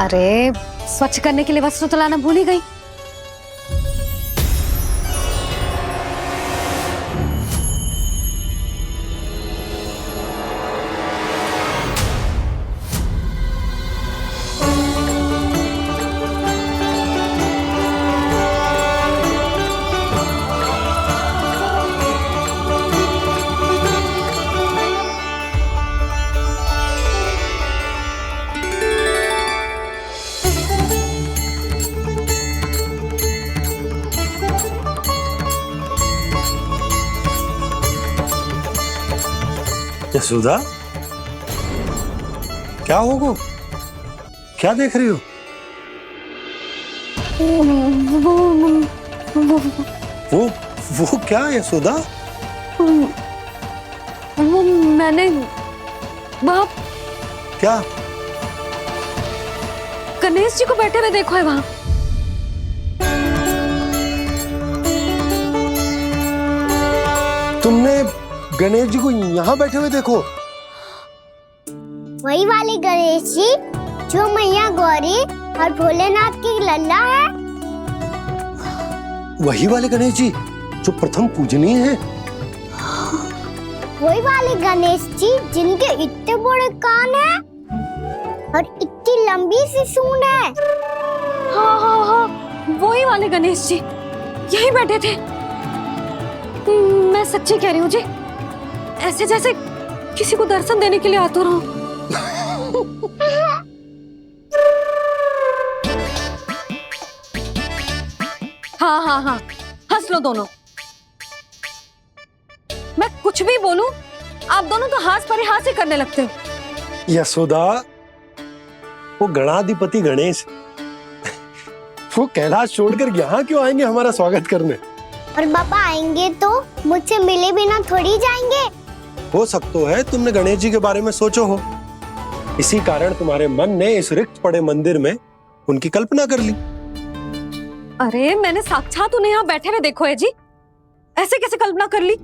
अरे, स्वच्छ करने के लिए वस्त्र तो लाना भूल ही गई। यशोदा, क्या होगा? क्या देख रही हो? वो क्या है यशोदा? वो मैंने वहाँ क्या? गणेश जी को बैठे हुए देखो है वहाँ। तुमने गणेश जी को यहाँ बैठे हुए देखो? वही वाले गणेश जी जो मैया गौरी और भोलेनाथ की लल्ला है। वही वाले गणेश जी जो प्रथम पूजनीय हैं? वही वाले गणेश जी जिनके इतने बड़े कान हैं और इतनी लंबी सी सूंड है। हाँ, वही वाले गणेश जी यही बैठे थे। मैं सच्ची कह रही हूँ जी, ऐसे जैसे किसी को दर्शन देने के लिए आतुर हूँ। हाँ, हंस लो दोनों। मैं कुछ भी बोलूं, आप दोनों तो हास परिहास ही करने लगते हो। यशोदा, वो गणाधिपति गणेश वो कैलाश छोड़कर यहाँ क्यों आएंगे हमारा स्वागत करने? और पापा आएंगे तो मुझसे मिले बिना थोड़ी जाएंगे। हो सकता है तुमने गणेश जी के बारे में सोचो हो, इसी कारण तुम्हारे मन ने इस रिक्त पड़े मंदिर में उनकी कल्पना कर ली। अरे मैंने साक्षात उन्हें यहाँ बैठे हुए देखो है जी, ऐसे कैसे कल्पना कर ली?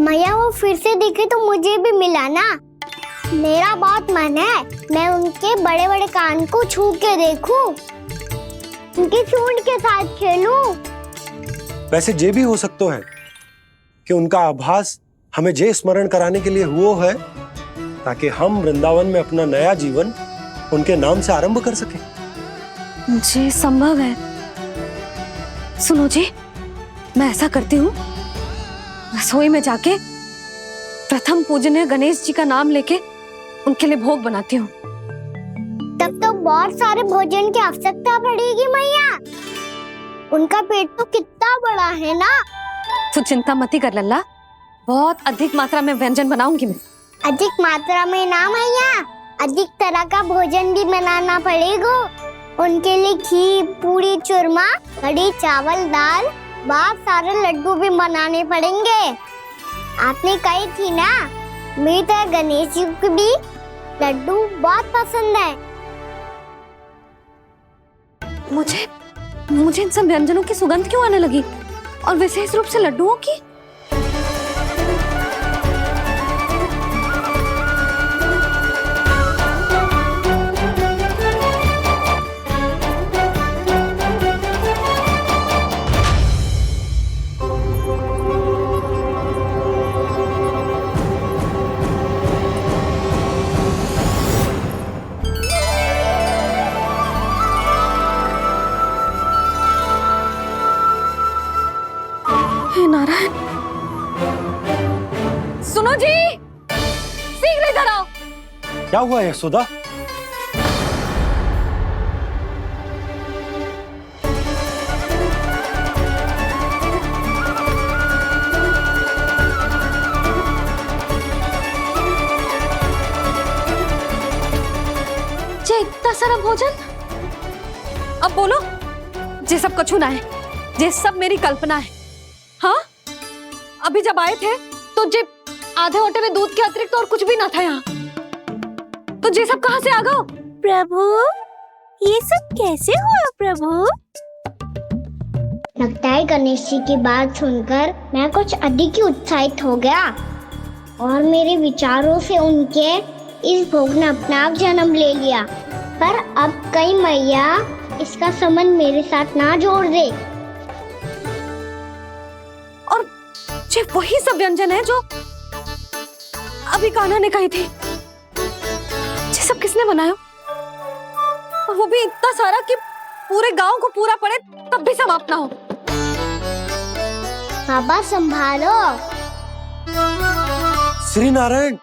मैया वो फिर से दिखे तो मुझे भी मिला ना। मेरा बहुत मन है मैं उनके बड़े बड़े कान को छू के देखूं, उनकी सूंड के साथ खेलूं। वैसे ये भी हो सकता है कि उनका आभास हमें जे स्मरण कराने के लिए हुआ है ताकि हम वृंदावन में अपना नया जीवन उनके नाम से आरंभ कर सके। जी संभव है। सुनो जी, मैं ऐसा करती हूँ, रसोई में जाके प्रथम पूजनीय गणेश जी का नाम लेके उनके लिए भोग बनाती हूँ। तब तो बहुत सारे भोजन की आवश्यकता पड़ेगी मैया। उनका पेट तो कितना बड़ा है ना। तू चिंता मत कर लल्ला, बहुत अधिक मात्रा में व्यंजन बनाऊंगी मैं। अधिक मात्रा में ना मैया, अधिक तरह का भोजन भी बनाना पड़ेगा। उनके लिए खीर, पूरी, चूरमा, कढ़ी, चावल, दाल, बहुत सारे लड्डू भी बनाने पड़ेंगे। आपने कही थी ना, मेरी तरह गणेश जी को भी लड्डू बहुत पसंद है। मुझे इन सब व्यंजनों की सुगंध क्यों आने लगी, और विशेष रूप से लड्डुओं की? नारायण, सुनो जी, शीघ्र इधर आओ। क्या हुआ यशोदा? जे इतना सारा भोजन, अब बोलो, जे सब कछु ना है, जे सब मेरी कल्पना है। हाँ, अभी जब आए थे तो जे आधे ओटे में दूध के अतिरिक्त और कुछ भी ना था यहाँ, तो जे सब कहाँ से आ गए? प्रभु, ये सब कैसे हुआ प्रभु? लगता है गणेश जी की बात सुनकर मैं कुछ अधिक ही उत्साहित हो गया और मेरे विचारों से उनके इस भोग ने अपना आप जन्म ले लिया। पर अब कई मैया इसका संबंध मेरे साथ ना जोड़ दे। ये वही सब व्यंजन है जो अभी कान्हा ने कही थी। ये सब किसने बनाया? और वो भी इतना सारा कि पूरे गांव को पूरा पड़े तब भी समाप्त ना हो। बाबा संभालो। श्री नारायण,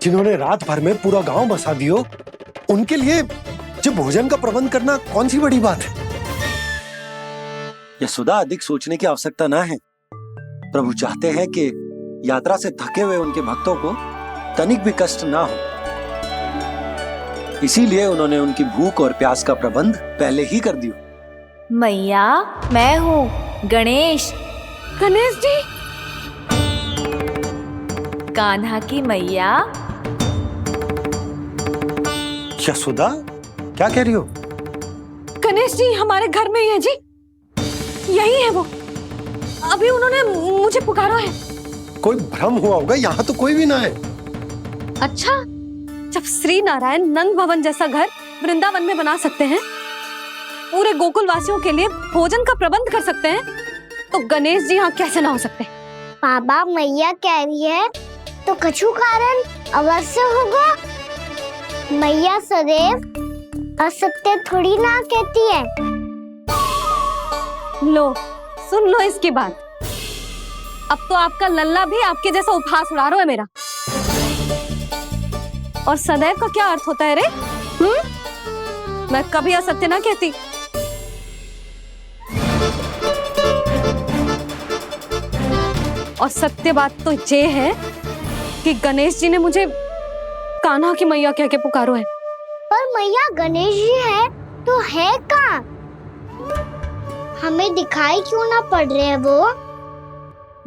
जिन्होंने रात भर में पूरा गांव बसा दियो, उनके लिए जो भोजन का प्रबंध करना कौन सी बड़ी बात है? यशोदा, अधिक सोचने की आवश्यकता ना है। प्रभु चाहते हैं कि यात्रा से थके हुए उनके भक्तों को तनिक भी कष्ट ना हो। इसीलिए उन्होंने उनकी भूख और प्यास का प्रबंध पहले ही कर दिया। मैया, मैं हूँ गणेश। गणेश जी। कान्हा की मैया। यशोदा, क्या कह रही हो? गणेश जी हमारे घर में ही है जी, यही है वो। अभी उन्होंने मुझे पुकारा है। कोई भ्रम हुआ होगा, यहाँ तो कोई भी ना है। अच्छा, जब श्री नारायण नंद भवन जैसा घर वृंदावन में बना सकते हैं, पूरे गोकुल वासियों के लिए भोजन का प्रबंध कर सकते हैं, तो गणेश जी यहाँ कैसे ना हो सकते? बाबा, मैया कह रही है तो कछु कारण अवश्य होगा। मैया सदैव असत्य थोड़ी ना कहती है। लो, सुन लो इसकी बात। अब तो आपका लल्ला भी आपके जैसा उपहास उड़ा रहा है मेरा। और सदैव का क्या अर्थ होता है रे? मैं कभी असत्य ना कहती। और सत्य बात तो ये है कि गणेश जी ने मुझे कान्हा की मैया कह के पुकारो है। पर मैया गणेश जी है तो है कहाँ? हमें दिखाई क्यों ना पड़ रहे हैं वो?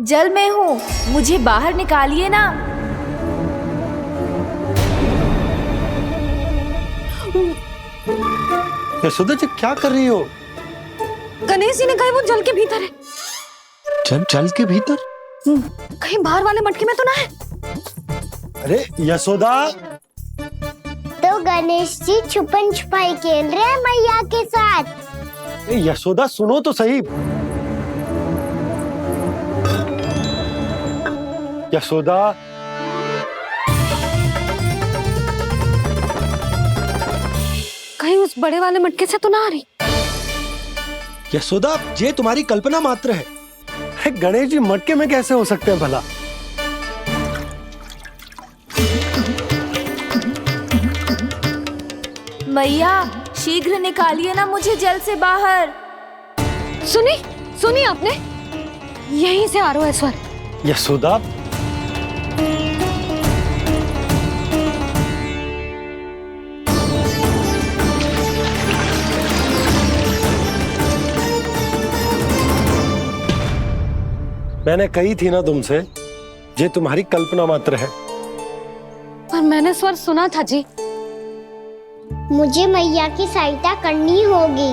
जल में हूँ, मुझे बाहर निकालिए ना। यशोदा जी, क्या कर रही हो? गणेश जी ने कहा वो जल के भीतर है। जल के भीतर? कहीं बाहर वाले मटके में तो ना है? अरे यशोदा! तो गणेश जी छुपन छुपाई खेल रहे हैं मैया के साथ। यशोदा, सुनो तो सही। यशोदा, कहीं उस बड़े वाले मटके से तो ना आ रही? यशोदा, ये तुम्हारी कल्पना मात्र है। गणेश जी मटके में कैसे हो सकते हैं भला? मैया, शीघ्र निकालिए ना मुझे जल से बाहर। सुनी आपने? यहीं से आ रहा है स्वर। यशोदा, मैंने कही थी ना तुमसे, ये तुम्हारी कल्पना मात्र है। पर मैंने स्वर सुना था जी। मुझे मैया की सहायता करनी होगी।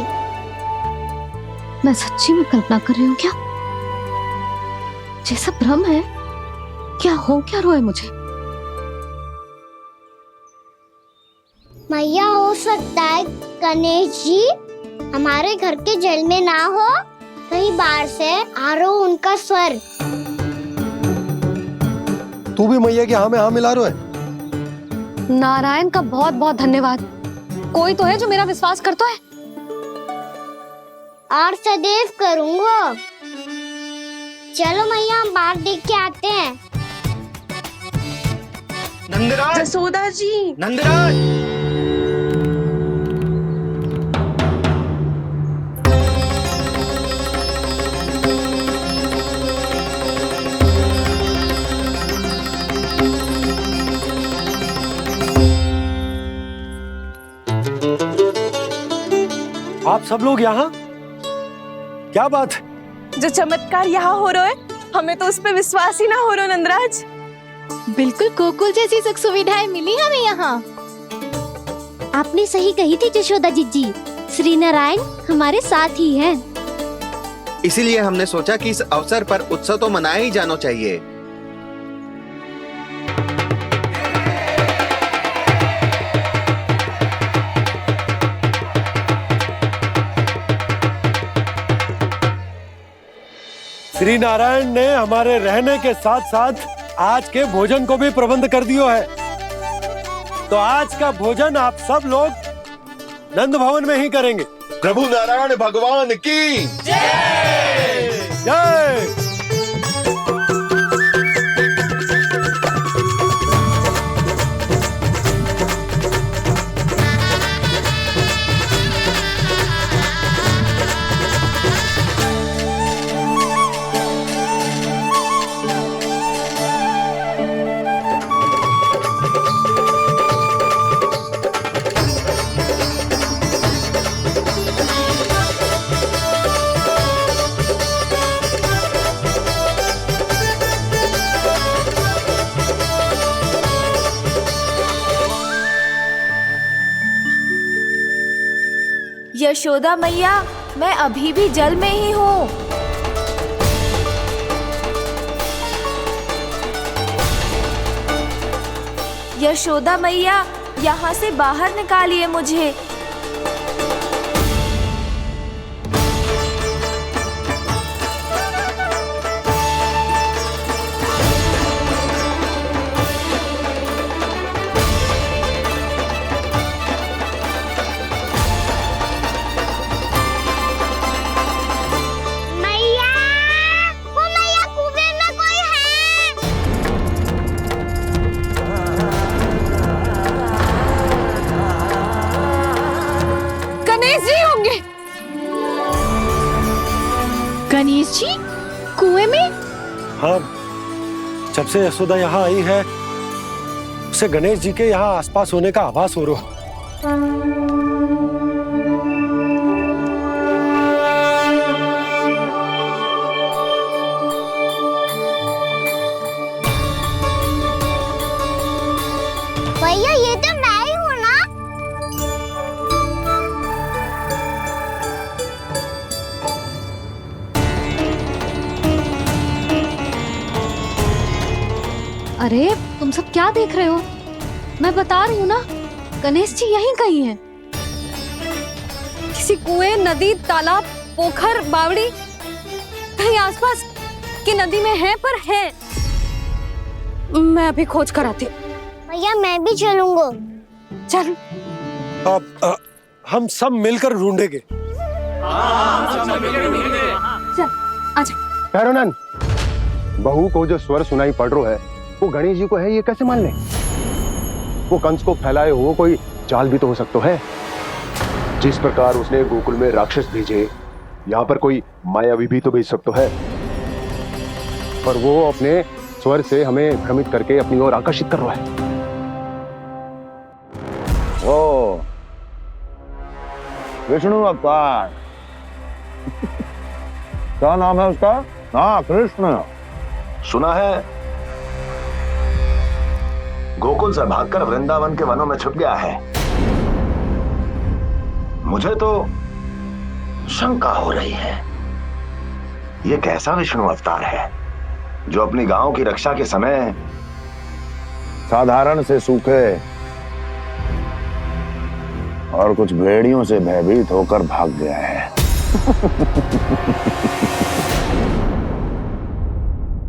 मैं सच्ची में कल्पना कर रही हूँ क्या? जैसा भ्रम है क्या? हो क्या रहा है मुझे? मैया, हो सकता है गणेश जी हमारे घर के जल में ना हो, कहीं बाहर से आ रहा हो उनका स्वर। तू भी मैया के हाँ में हाँ मिला रहा है। नारायण का बहुत बहुत धन्यवाद। कोई तो है जो मेरा विश्वास करता है। और सदैव करूंगा। चलो मैया, हम बाहर देख के आते हैं। नंदराज! जसोदा जी! नंदराज! आप सब लोग यहाँ? क्या बात है? जो चमत्कार यहाँ हो रहा है, हमें तो उस पे विश्वास ही ना हो रहा नंदराज। बिल्कुल गोकुल जैसी सुख सुविधाएं मिली हमें यहाँ। आपने सही कही थी जशोदा जीजी, श्री नारायण हमारे साथ ही हैं। इसीलिए हमने सोचा कि इस अवसर पर उत्सव तो मनाया ही जाना चाहिए। श्री नारायण ने हमारे रहने के साथ साथ आज के भोजन को भी प्रबंध कर दियो है। तो आज का भोजन आप सब लोग नंद भवन में ही करेंगे। प्रभु नारायण भगवान की जय जय। यशोदा मैया, मैं अभी भी जल में ही हूँ। यशोदा मैया, यहाँ से बाहर निकालिए मुझे। मैया, वो मैया कुएं में कोई है। गणेश जी होंगे। गणेश जी कुएं में? हाँ, जब से यशोदा यहाँ आई है उसे गणेश जी के यहाँ आसपास होने का आभास हो रहा है। भैया ये तो मैं ही हूँ ना। अरे तुम सब क्या देख रहे हो? मैं बता रही हूँ ना, गणेश जी यहीं कहीं हैं। किसी कुएं, नदी, तालाब, पोखर, बावड़ी, कहीं आसपास की नदी में है, पर है। मैं अभी खोज कर आती हूँ। भैया मैं भी चलूंगा। चल। अब हम सब मिलकर ढूंढेंगे। चल आजा। भैरवनंद, बहू को जो स्वर सुनाई पड़ रहा है वो गणेश जी को है, ये कैसे मान ले? वो कंस को फैलाए हुए कोई चाल भी तो हो सकता है। जिस प्रकार उसने गोकुल में राक्षस भेजे, यहाँ पर कोई मायावी भी तो भेज सकता है। पर वो अपने स्वर से हमें भ्रमित करके अपनी ओर आकर्षित कर रहा है। ओ विष्णु अवतार। क्या नाम है उसका? हाँ, कृष्ण। सुना है गोकुल से भागकर वृंदावन के वनों में छुप गया है। मुझे तो शंका हो रही है, ये कैसा विष्णु अवतार है जो अपनी गांव की रक्षा के समय साधारण से सूखे और कुछ भेड़ियों से भयभीत होकर भाग गया है।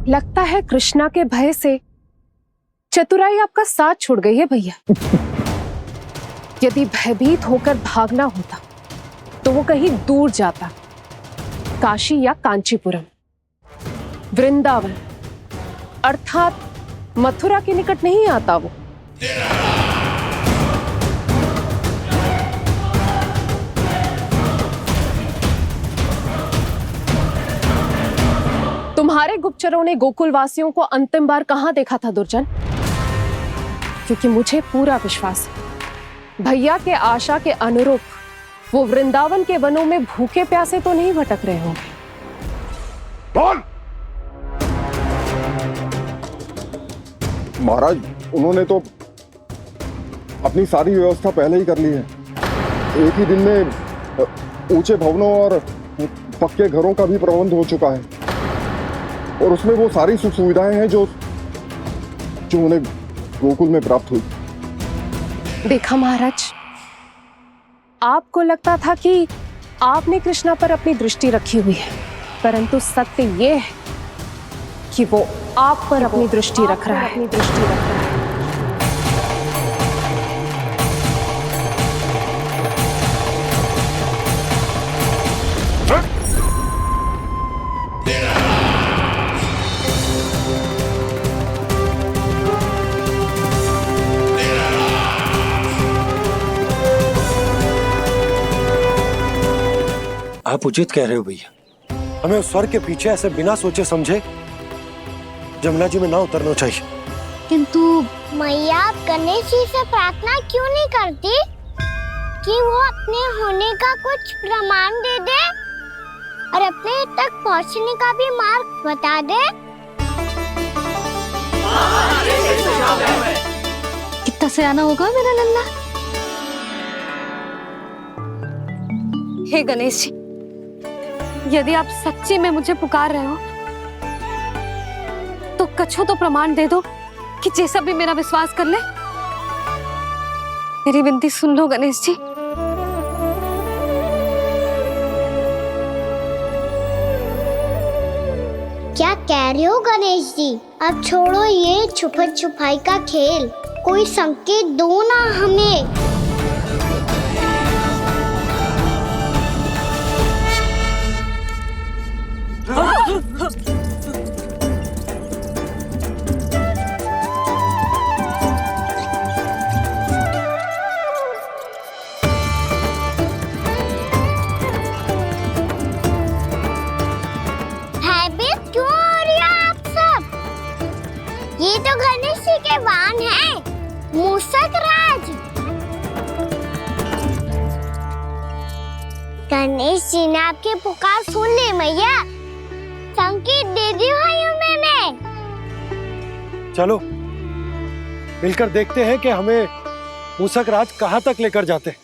लगता है कृष्णा के भय से चतुराई आपका साथ छोड़ गई है भैया। यदि भयभीत होकर भागना होता तो वो कहीं दूर जाता, काशी या कांचीपुरम, वृंदावन अर्थात मथुरा के निकट नहीं आता वो। तुम्हारे गुप्तचरों ने गोकुल वासियों को अंतिम बार कहां देखा था दुर्जन? क्योंकि मुझे पूरा विश्वास है भैया के आशा के अनुरूप वो वृंदावन के वनों में भूखे प्यासे तो नहीं भटक रहे होंगे। बोल! महाराज, उन्होंने तो अपनी सारी व्यवस्था पहले ही कर ली है। एक ही दिन में ऊंचे भवनों और पक्के घरों का भी प्रबंध हो चुका है, और उसमें वो सारी सुख सुविधाएं हैं जो उन्हें गोकुल में प्राप्त हुई। देखा महाराज, आपको लगता था कि आपने कृष्णा पर अपनी दृष्टि रखी हुई है, परंतु सत्य ये है कि वो आप पर अपनी दृष्टि रख रहा है। आप उचित कह रहे हो भैया, हमें उस स्वर के पीछे ऐसे बिना सोचे समझे जमुना जी में ना उतरना चाहिए। किंतु मैया, आप गणेश जी से प्रार्थना क्यों नहीं करती कि वो अपने होने का कुछ प्रमाण दे दे और अपने तक पहुंचने का भी मार्ग बता दे? कितना सयाना होगा मेरा लल्ला। हे गणेश जी, यदि आप सच्ची में मुझे पुकार रहे हो तो कछु तो प्रमाण दे दो कि जैसा भी मेरा विश्वास कर ले। मेरी विनती सुन लो गणेश जी। क्या कह रहे हो गणेश जी? अब छोड़ो ये छुपन छुपाई का खेल, कोई संकेत दो ना हमें। भयभीत क्यों हो रही हो आप सब? ये तो गणेश जी के वाहन हैं, मूषक राज। गणेश जी ने आपकी पुकार सुन ली मैया, संकेत दे दी भाइयों मैंने। चलो मिलकर देखते हैं कि हमें मूषक राज कहाँ तक लेकर जाते हैं।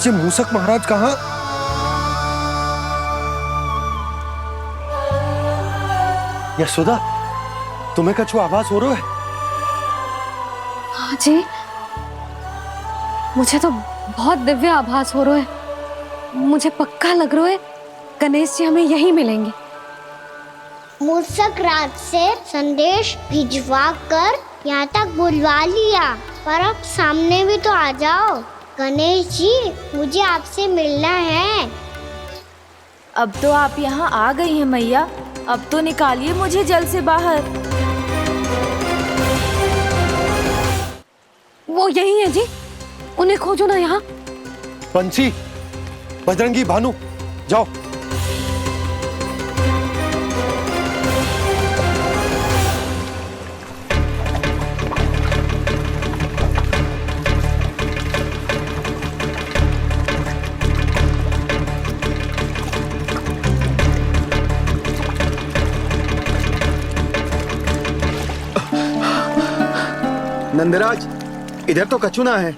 ये मूषक महाराज कहाँ? यशोदा, तुम्हें कछु आभास हो रहा है? हाँ जी, मुझे तो बहुत दिव्य आभास हो रहा है। मुझे पक्का लग रहा है गणेश जी हमें यहीं मिलेंगे। मूषक राज से संदेश भिजवा कर यहाँ तक बुलवा लिया, पर अब सामने भी तो आ जाओ। गणेश जी, मुझे आपसे मिलना है। अब तो आप यहाँ आ गई हैं मैया, अब तो निकालिए मुझे जल से बाहर। वो यही है जी, उन्हें खोजो ना यहाँ। बंसी, बजरंगी, भानु, जाओ। नंदराज, इधर तो कछु ना है।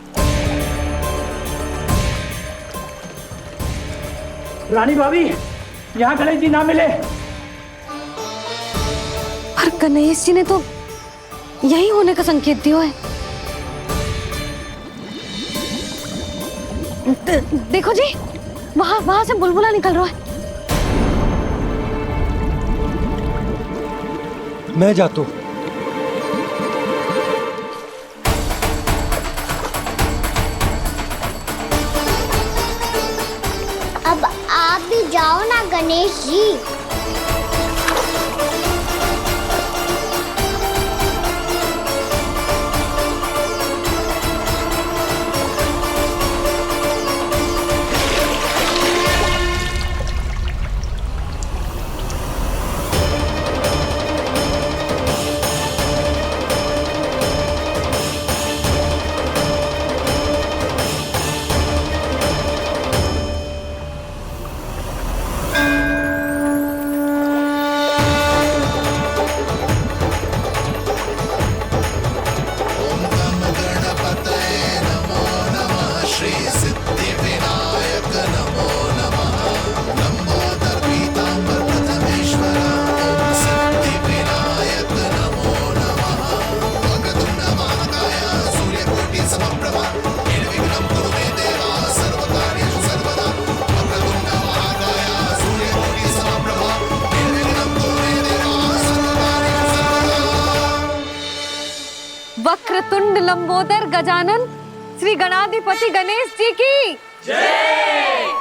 रानी भाभी, यहाँ गणेश जी ना मिले। पर गणेश जी ने तो यही होने का संकेत दिया है। देखो जी, वहां से बुलबुला निकल रहा है। मैं जाता हूँ। अब आप भी जाओ ना गणेश जी। वक्रतुंड लंबोदर गजानन श्री गणाधिपति गणेश जी की जय।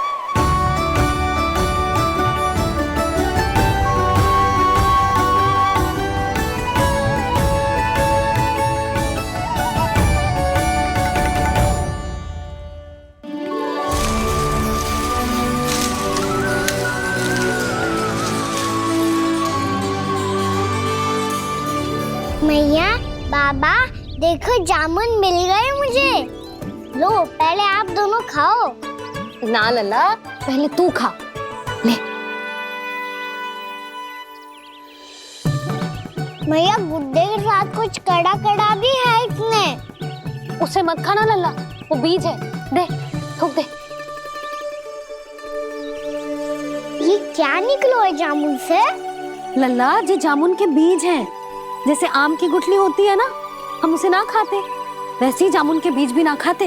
मैया, बाबा, देखो जामुन मिल गए मुझे। लो पहले आप दोनों खाओ। ना लल्ला, पहले तू खा ले। भैया गुड्डे के साथ कुछ कड़ा कड़ा भी है इसमें। उसे मत खाना लल्ला, वो बीज है। दे, थूक दे। ये क्या निकलो है जामुन से? लल्ला, ये जामुन के बीज हैं। जैसे आम की गुठली होती है ना, हम उसे ना खाते, वैसे ही जामुन के बीज भी ना खाते।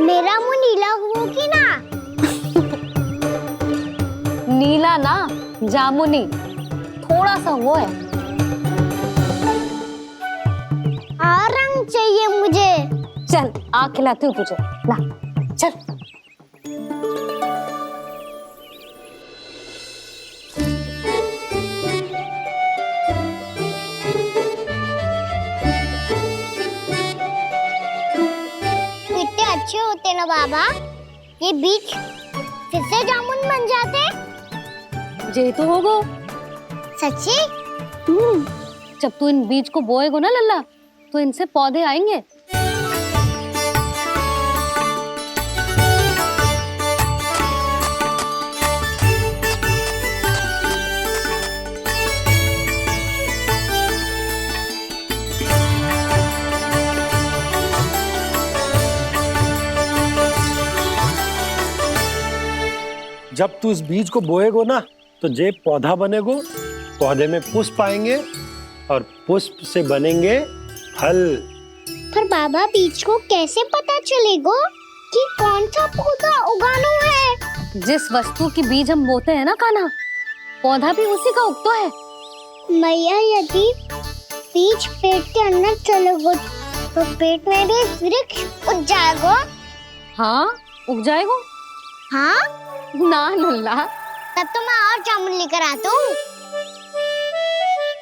मेरा मुंह नीला हुआ कि ना? नीला ना, जामुनी, थोड़ा सा वो है। और रंग चाहिए मुझे। चल आ खिलाती हूँ तुझे, ला चल। कितने अच्छे होते ना बाबा, ये बीज फिर से जामुन बन जाते। जे तो होगो। सच्ची? जब तू इन बीज को बोएगो ना लल्ला, तो इनसे पौधे आएंगे। जब तू इस बीज को बोएगो ना, तो जे पौधा बनेगो, पौधे में पुष्प आएंगे और पुष्प से बनेंगे फल। पर बाबा बीज को कैसे पता चलेगा कि कौन सा पौधा उगाना है? जिस वस्तु की बीज हम बोते हैं ना कान्हा, पौधा भी उसी का उगता है। मैया, यदि बीज पेट के अंदर चलेगा तो पेट में भी वृक्ष उग जाएगा। हाँ, उग जाएगा। हाँ ना लल्ला, तब तो मैं और जामुन लेकर आता हूँ।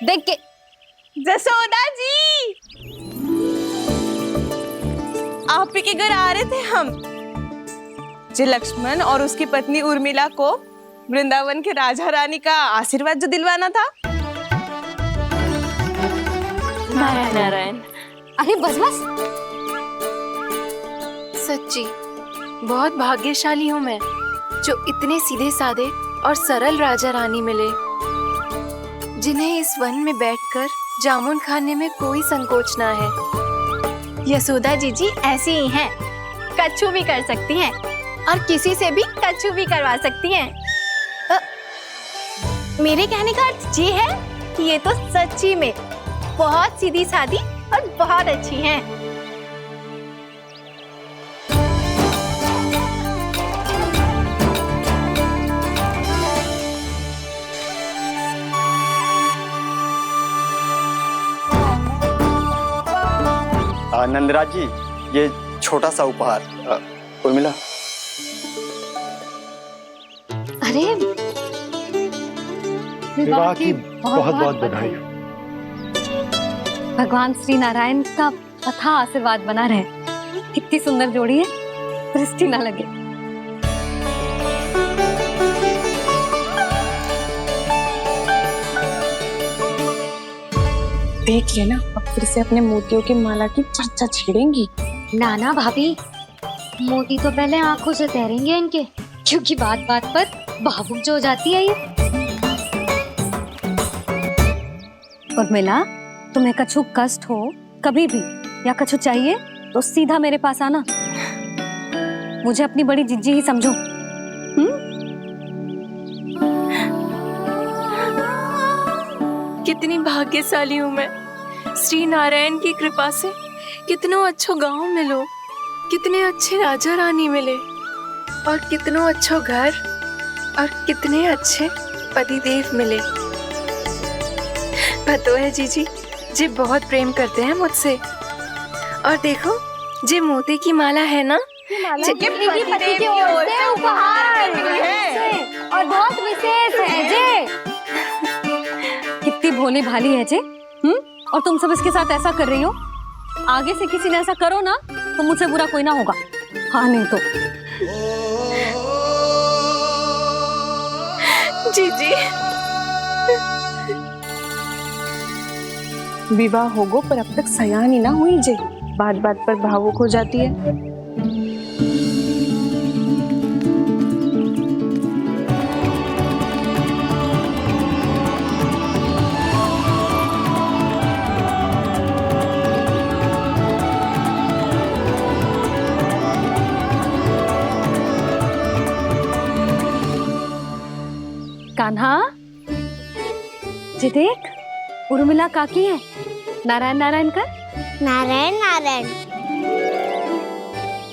देख के। जसोदा जी, आप ही के घर आ रहे थे हम। जो लक्ष्मण और उसकी पत्नी उर्मिला को वृंदावन के राजा रानी का आशीर्वाद जो दिलवाना था। नारायण। अरे बस बस। सच्ची बहुत भाग्यशाली हूँ मैं, जो इतने सीधे साधे और सरल राजा रानी मिले, जिन्हें इस वन में बैठकर जामुन खाने में कोई संकोच ना है। यशोदा जी ऐसी ही हैं, कच्छू भी कर सकती हैं और किसी से भी कच्छू भी करवा सकती हैं। मेरे कहने का अर्थ ये है कि ये तो सच्ची में बहुत सीधी सादी और बहुत अच्छी हैं। नंदराज जी, ये छोटा सा उपहार। उर्मिला। अरे विवाह की बहुत बहुत बधाई। भगवान श्री नारायण का अथाह आशीर्वाद बना रहे। कितनी सुंदर जोड़ी है, दृष्टि ना लगे। देख लेना, अब फिर से अपने मोतियों की माला की चर्चा छेड़ेंगी। नाना भाभी, मोती तो पहले आंखों से तैरेंगे इनके, क्योंकि बात बात पर भावुक जो हो जाती है ये। उर्मिला, तुम्हें कछु कष्ट हो कभी भी या कछु चाहिए तो सीधा मेरे पास आना। मुझे अपनी बड़ी जिज्जी ही समझो। कितनी भाग्यशाली हूँ मैं, श्री नारायण की कृपा से कितनों अच्छो गांव मिलो, कितने अच्छे राजा रानी मिले और कितनों अच्छो घर और कितने अच्छे पतिदेव मिले। पतो है जीजी, जी बहुत प्रेम करते हैं मुझसे। और देखो, जे मोती की माला है ना, पति की ओर से उपहार और बहुत विशेष है जे। कितनी भोली भाली है जे। और तुम सब इसके साथ ऐसा कर रही हो। आगे से किसी ने ऐसा करो ना, तो मुझसे बुरा कोई ना होगा। हाँ नहीं तो। जीजी, विवाह होगो पर अब तक सयान ही ना हुई जे, बात बात पर भावुक हो जाती है। कान्हा, जी देख, उर्मिला काकी है। नारायण नारायण कर। नारायण नारायण।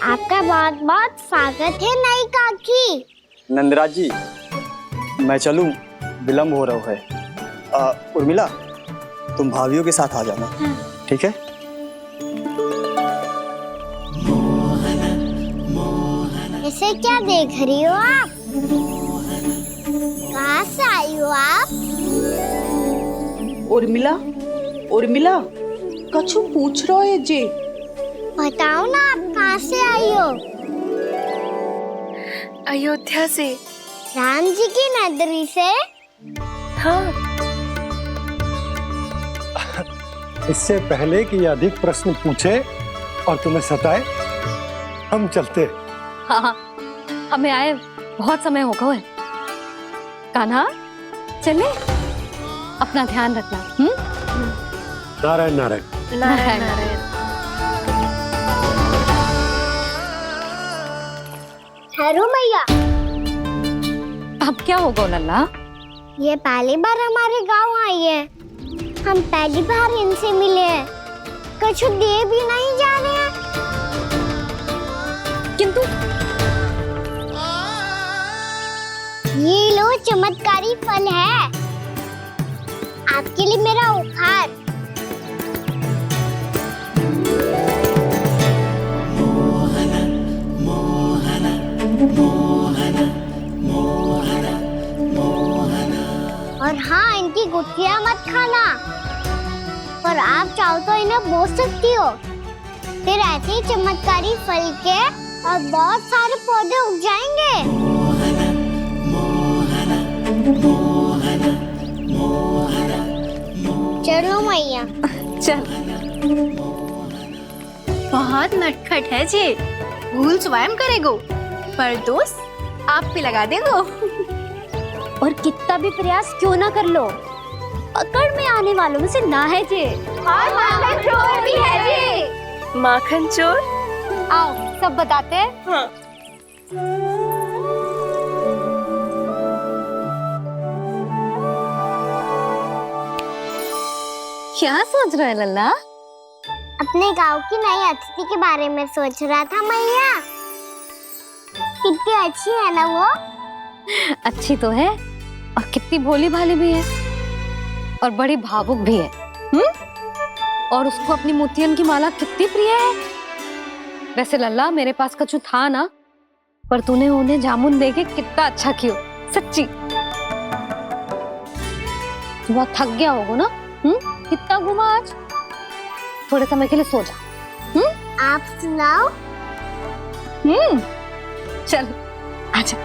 आपका बहुत बहुत स्वागत है नई काकी। नंदराज जी, मैं चलूं, विलम्ब हो रहा है। उर्मिला, तुम भाभियों के साथ आ जाना, ठीक है? इसे क्या देख रही हो आप? कहाँ से आई हो आप? उर्मिला, उर्मिला, कछु पूछ रहे है जे। बताओ ना आप कहाँ से आई हो? अयोध्या से। राम जी की नगरी से? हाँ। इससे पहले कि ये अधिक प्रश्न पूछे और तुम्हें सताए, हम चलते। हाँ, हमें आए बहुत समय हो गया है। कान्हा, चले, अपना ध्यान रखना। नारायण नारायण। नारायण नारायण। ठहरू मैया। अब क्या होगा लल्ला? ये पहली बार हमारे गांव आई है, हम पहली बार इनसे मिले हैं, कुछ दे भी नहीं जा रहे हैं। किंतु ये लो चमत्कारी फल है, आपके लिए मेरा उपहार। और हाँ, इनकी गुठलियां मत खाना, पर आप चाहो तो इन्हें बोल सकती हो, फिर ऐसे ही चमत्कारी फल के और बहुत सारे पौधे उग जाएंगे। चलो मैया। चल। बहुत नटखट है जे, भूल स्वयं करेगो, पर दोस्त आप पे लगा देगो। और कितना भी प्रयास क्यों ना कर लो, पकड़ में आने वालों में से ना है जे। और माखन चोर भी है जे। माखन चोर? आओ सब बताते हैं। हाँ। क्या सोच रहे लल्ला? अपने गांव की नई अतिथि के बारे में सोच रहा था मैया। कितनी अच्छी है ना वो? अच्छी तो है, और कितनी भोली भाली भी है, और बड़ी भावुक भी है। और उसको अपनी मोतियन की माला कितनी प्रिय है। वैसे लल्ला, मेरे पास कछु था ना, पर तूने उन्हें जामुन देके कितना अच्छा किया, सच्ची। बहुत थक गया होगा ना? कितना घूमा आज? थोड़े समय के लिए सो जा। आप सुनाओ। चल, आजा।